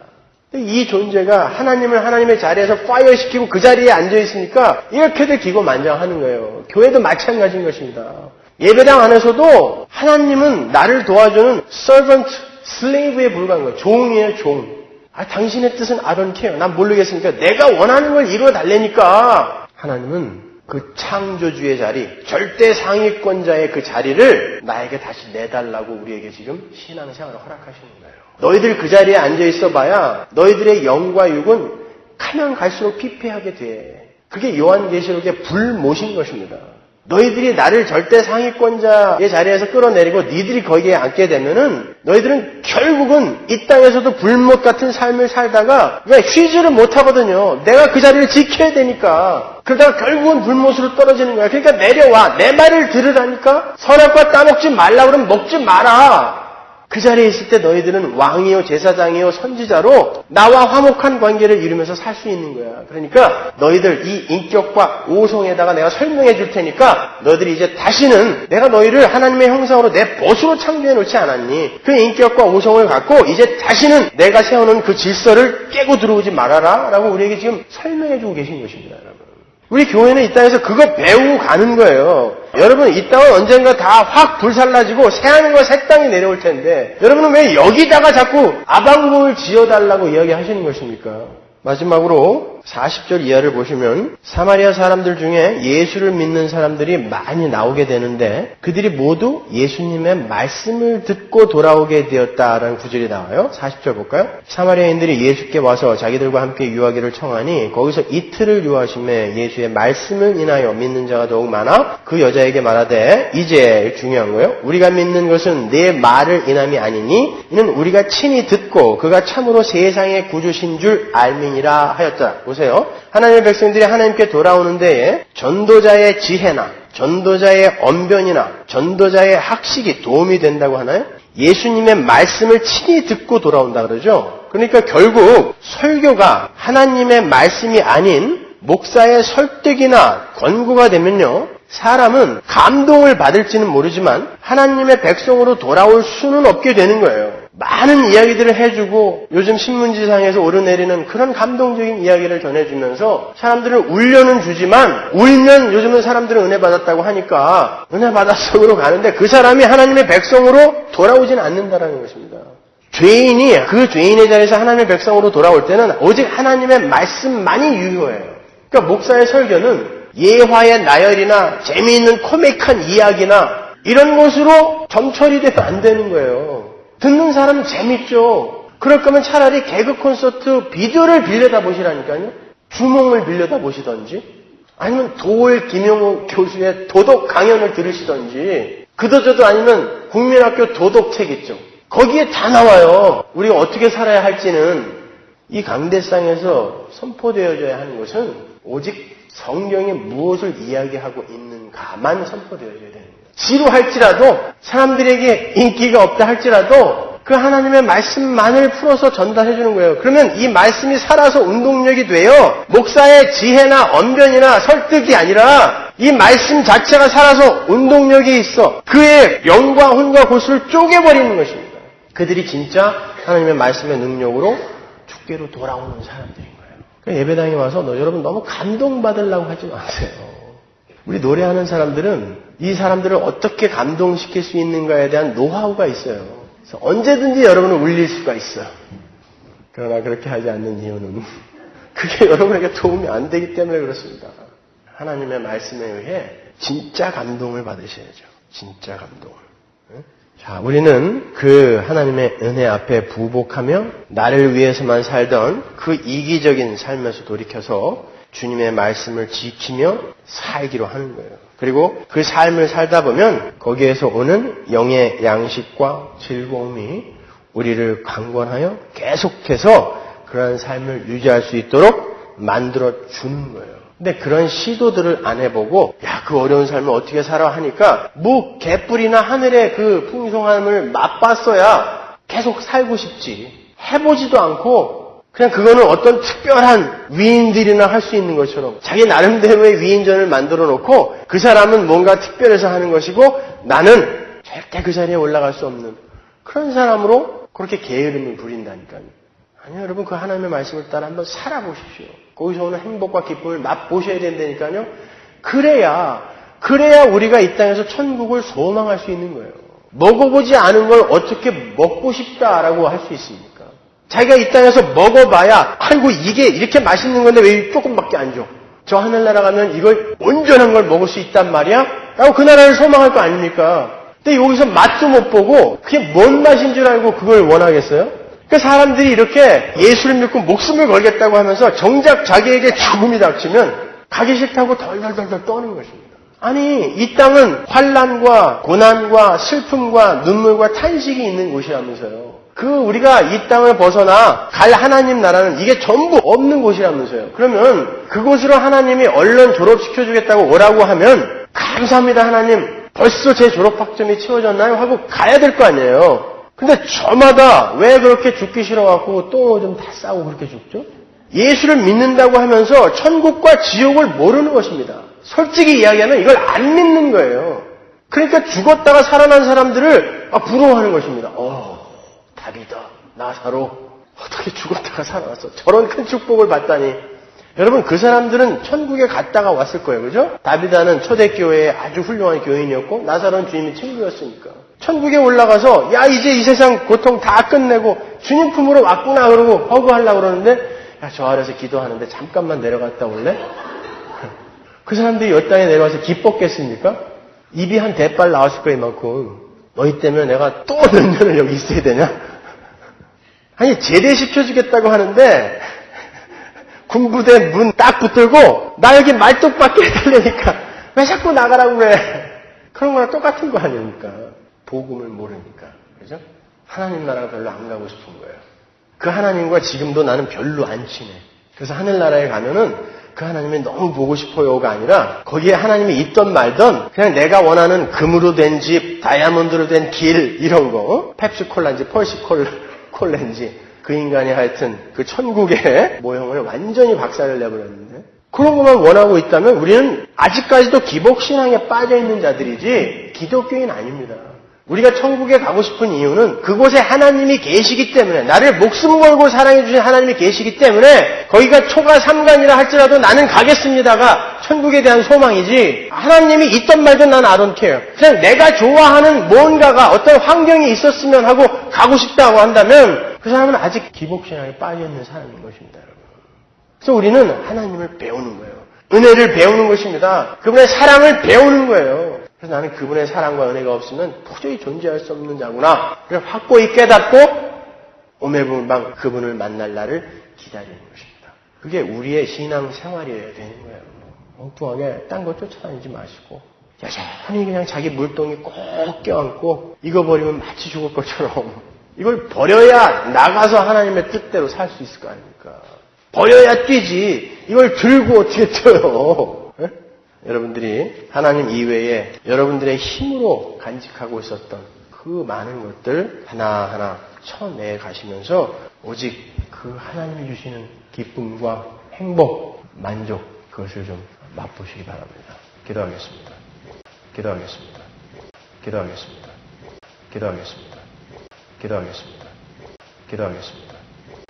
이 존재가 하나님을 하나님의 자리에서 파이어시키고 그 자리에 앉아있으니까 이렇게들 기고만장하는 거예요. 교회도 마찬가지인 것입니다. 예배당 안에서도 하나님은 나를 도와주는 servant, slave에 불과한 거예요. 종이에요, 종. 당신의 뜻은 I don't care. 난 모르겠으니까 내가 원하는 걸 이루어달라니까. 하나님은 그 창조주의 자리, 절대 상위권자의 그 자리를 나에게 다시 내달라고 우리에게 지금 신앙생활을 허락하시는 거예요. 너희들 그 자리에 앉아있어 봐야 너희들의 영과 육은 가면 갈수록 피폐하게 돼. 그게 요한계시록의 불못인 것입니다. 너희들이 나를 절대 상위권자의 자리에서 끌어내리고 니들이 거기에 앉게 되면은 너희들은 결국은 이 땅에서도 불못 같은 삶을 살다가 그냥 쉬지를 못하거든요. 내가 그 자리를 지켜야 되니까. 그러다가 결국은 불못으로 떨어지는 거야. 그러니까 내려와. 내 말을 들으라니까. 선악과 따먹지 말라 그러면 먹지 마라. 그 자리에 있을 때 너희들은 왕이요 제사장이요 선지자로 나와 화목한 관계를 이루면서 살 수 있는 거야. 그러니까 너희들 이 인격과 오성에다가 내가 설명해 줄 테니까 너희들이 이제 다시는 내가 너희를 하나님의 형상으로 내 벗으로 창조해 놓지 않았니? 그 인격과 오성을 갖고 이제 다시는 내가 세워놓은 그 질서를 깨고 들어오지 말아라 라고 우리에게 지금 설명해 주고 계신 것입니다. 여러분. 우리 교회는 이 땅에서 그거 배우고 가는 거예요. 여러분 이 땅은 언젠가 다 확 불살라지고 새하늘과 새 땅이 내려올 텐데 여러분은 왜 여기다가 자꾸 아방궁을 지어달라고 이야기하시는 것입니까? 마지막으로 40절 이하를 보시면 사마리아 사람들 중에 예수를 믿는 사람들이 많이 나오게 되는데 그들이 모두 예수님의 말씀을 듣고 돌아오게 되었다라는 구절이 나와요. 40절 볼까요? 사마리아인들이 예수께 와서 자기들과 함께 유하기를 청하니 거기서 이틀을 유하심에 예수의 말씀을 인하여 믿는 자가 더욱 많아 그 여자에게 말하되 이제 중요한 거예요. 우리가 믿는 것은 내 말을 인함이 아니니 이는 우리가 친히 듣고 그가 참으로 세상의 구주신 줄 알미니라 하였다. 보세요. 하나님의 백성들이 하나님께 돌아오는 데에 전도자의 지혜나 전도자의 언변이나 전도자의 학식이 도움이 된다고 하나요? 예수님의 말씀을 친히 듣고 돌아온다 그러죠. 그러니까 결국 설교가 하나님의 말씀이 아닌 목사의 설득이나 권고가 되면요. 사람은 감동을 받을지는 모르지만 하나님의 백성으로 돌아올 수는 없게 되는 거예요. 많은 이야기들을 해주고 요즘 신문지상에서 오르내리는 그런 감동적인 이야기를 전해주면서 사람들을 울려는 주지만 울면 요즘은 사람들은 은혜 받았다고 하니까 은혜 받았어로 가는데 그 사람이 하나님의 백성으로 돌아오진 않는다는 것입니다. 죄인이 그 죄인의 자리에서 하나님의 백성으로 돌아올 때는 오직 하나님의 말씀만이 유효해요. 그러니까 목사의 설교는 예화의 나열이나 재미있는 코믹한 이야기나 이런 것으로 점철이 되면 안 되는 거예요. 듣는 사람은 재밌죠. 그럴 거면 차라리 개그 콘서트 비디오를 빌려다 보시라니까요. 주몽을 빌려다 보시던지 아니면 도올 김영호 교수의 도덕 강연을 들으시던지 그도저도 아니면 국민학교 도덕책 있죠. 거기에 다 나와요. 우리가 어떻게 살아야 할지는. 이 강대상에서 선포되어져야 하는 것은 오직 성경이 무엇을 이야기하고 있는가만 선포되어져야 됩니다. 지루할지라도 사람들에게 인기가 없다 할지라도 그 하나님의 말씀만을 풀어서 전달해 주는 거예요. 그러면 이 말씀이 살아서 운동력이 돼요. 목사의 지혜나 언변이나 설득이 아니라 이 말씀 자체가 살아서 운동력이 있어 그의 영과 혼과 고수를 쪼개버리는 것입니다. 그들이 진짜 하나님의 말씀의 능력으로 주께로 돌아오는 사람들인 거예요. 그러니까 예배당에 와서 여러분 너무 감동받으려고 하지 마세요. 우리 노래하는 사람들은 이 사람들을 어떻게 감동시킬 수 있는가에 대한 노하우가 있어요. 그래서 언제든지 여러분을 울릴 수가 있어요. 그러나 그렇게 하지 않는 이유는 그게 여러분에게 도움이 안 되기 때문에 그렇습니다. 하나님의 말씀에 의해 진짜 감동을 받으셔야죠. 진짜 감동을. 자, 우리는 그 하나님의 은혜 앞에 부복하며 나를 위해서만 살던 그 이기적인 삶에서 돌이켜서 주님의 말씀을 지키며 살기로 하는 거예요. 그리고 그 삶을 살다 보면 거기에서 오는 영의 양식과 즐거움이 우리를 강권하여 계속해서 그런 삶을 유지할 수 있도록 만들어 주는 거예요. 근데 그런 시도들을 안 해보고 그 어려운 삶을 어떻게 살아 하니까 개뿔이나 하늘의 그 풍성함을 맛봤어야 계속 살고 싶지. 해보지도 않고 그냥 그거는 어떤 특별한 위인들이나 할 수 있는 것처럼 자기 나름대로의 위인전을 만들어 놓고 그 사람은 뭔가 특별해서 하는 것이고 나는 절대 그 자리에 올라갈 수 없는 그런 사람으로 그렇게 게으름을 부린다니까요. 아니요, 여러분 그 하나님의 말씀을 따라 한번 살아보십시오. 거기서 오는 행복과 기쁨을 맛보셔야 된다니까요. 그래야 우리가 이 땅에서 천국을 소망할 수 있는 거예요. 먹어보지 않은 걸 어떻게 먹고 싶다라고 할 수 있습니까? 자기가 이 땅에서 먹어봐야 아이고 이게 이렇게 맛있는 건데 왜 조금밖에 안 줘? 저 하늘나라 가면 이걸 온전한 걸 먹을 수 있단 말이야? 라고 그 나라를 소망할 거 아닙니까? 근데 여기서 맛도 못 보고 그게 뭔 맛인 줄 알고 그걸 원하겠어요? 그 사람들이 이렇게 예수를 믿고 목숨을 걸겠다고 하면서 정작 자기에게 죽음이 닥치면 가기 싫다고 덜덜덜 떠는 것입니다. 아니 이 땅은 환난과 고난과 슬픔과 눈물과 탄식이 있는 곳이라면서요. 우리가 이 땅을 벗어나 갈 하나님 나라는 이게 전부 없는 곳이라면서요. 그러면 그곳으로 하나님이 얼른 졸업시켜주겠다고 오라고 하면 감사합니다 하나님 벌써 제 졸업학점이 채워졌나요? 하고 가야 될 거 아니에요. 근데 저마다 왜 그렇게 죽기 싫어갖고 또 좀 다 싸우고 그렇게 죽죠? 예수를 믿는다고 하면서 천국과 지옥을 모르는 것입니다. 솔직히 이야기하면 이걸 안 믿는 거예요. 그러니까 죽었다가 살아난 사람들을 부러워하는 것입니다. 다비다, 나사로 어떻게 죽었다가 살아났어. 저런 큰 축복을 받다니. 여러분 그 사람들은 천국에 갔다가 왔을 거예요. 그죠? 다비다는 초대교회의 아주 훌륭한 교인이었고 나사로는 주님의 친구였으니까. 천국에 올라가서 이제 이 세상 고통 다 끝내고 주님 품으로 왔구나 그러고 허구하려고 그러는데 저 아래서 기도하는데 잠깐만 내려갔다 올래? 그 사람들이 이 땅에 내려와서 기뻤겠습니까? 입이 한 대빨 나왔을 거예요 이만큼. 너희 때문에 내가 또 몇 년을 여기 있어야 되냐? 아니 제대시켜주겠다고 하는데 군부대 문 딱 붙들고 나 여기 말뚝밖에 해달라니까 왜 자꾸 나가라고 그래? 그런 거랑 똑같은 거 아닙니까? 복음을 모르니까. 그죠? 하나님 나라가 별로 안 가고 싶은 거예요. 그 하나님과 지금도 나는 별로 안 친해. 그래서 하늘나라에 가면은 그 하나님이 너무 보고 싶어요가 아니라 거기에 하나님이 있던 말던 그냥 내가 원하는 금으로 된 집, 다이아몬드로 된 길 이런 거 펩시콜라인지 펄시콜라인지 그 인간이 하여튼 그 천국의 모형을 완전히 박살을 내버렸는데 그런 것만 원하고 있다면 우리는 아직까지도 기복신앙에 빠져있는 자들이지 기독교인 아닙니다. 우리가 천국에 가고 싶은 이유는 그곳에 하나님이 계시기 때문에 나를 목숨 걸고 사랑해 주신 하나님이 계시기 때문에 거기가 초가 삼간이라 할지라도 나는 가겠습니다가 천국에 대한 소망이지 하나님이 있던 말든 나는 I don't care. 그냥 내가 좋아하는 뭔가가 어떤 환경이 있었으면 하고 가고 싶다고 한다면 그 사람은 아직 기복신앙에 빠져있는 사람인 것입니다. 여러분. 그래서 우리는 하나님을 배우는 거예요. 은혜를 배우는 것입니다. 그분의 사랑을 배우는 거예요. 그래서 나는 그분의 사랑과 은혜가 없으면 도저히 존재할 수 없는 자구나. 그래서 확고히 깨닫고 오매분방 그분을 만날 날을 기다리는 것입니다. 그게 우리의 신앙 생활이어야 되는 거예요. 엉뚱하게 딴 거 쫓아다니지 마시고 여전히 그냥 자기 물동이 꼭 껴안고 이거 버리면 마치 죽을 것처럼 이걸 버려야 나가서 하나님의 뜻대로 살 수 있을 거 아닙니까? 버려야 뛰지 이걸 들고 어떻게 뛰어요? 에? 여러분들이 하나님 이외에 여러분들의 힘으로 간직하고 있었던 그 많은 것들 하나하나 쳐내 가시면서 오직 그 하나님이 주시는 기쁨과 행복, 만족 그것을 좀 맛보시기 바랍니다. 기도하겠습니다. 기도하겠습니다. 기도하겠습니다. 기도하겠습니다. 기도하겠습니다. 기도하겠습니다.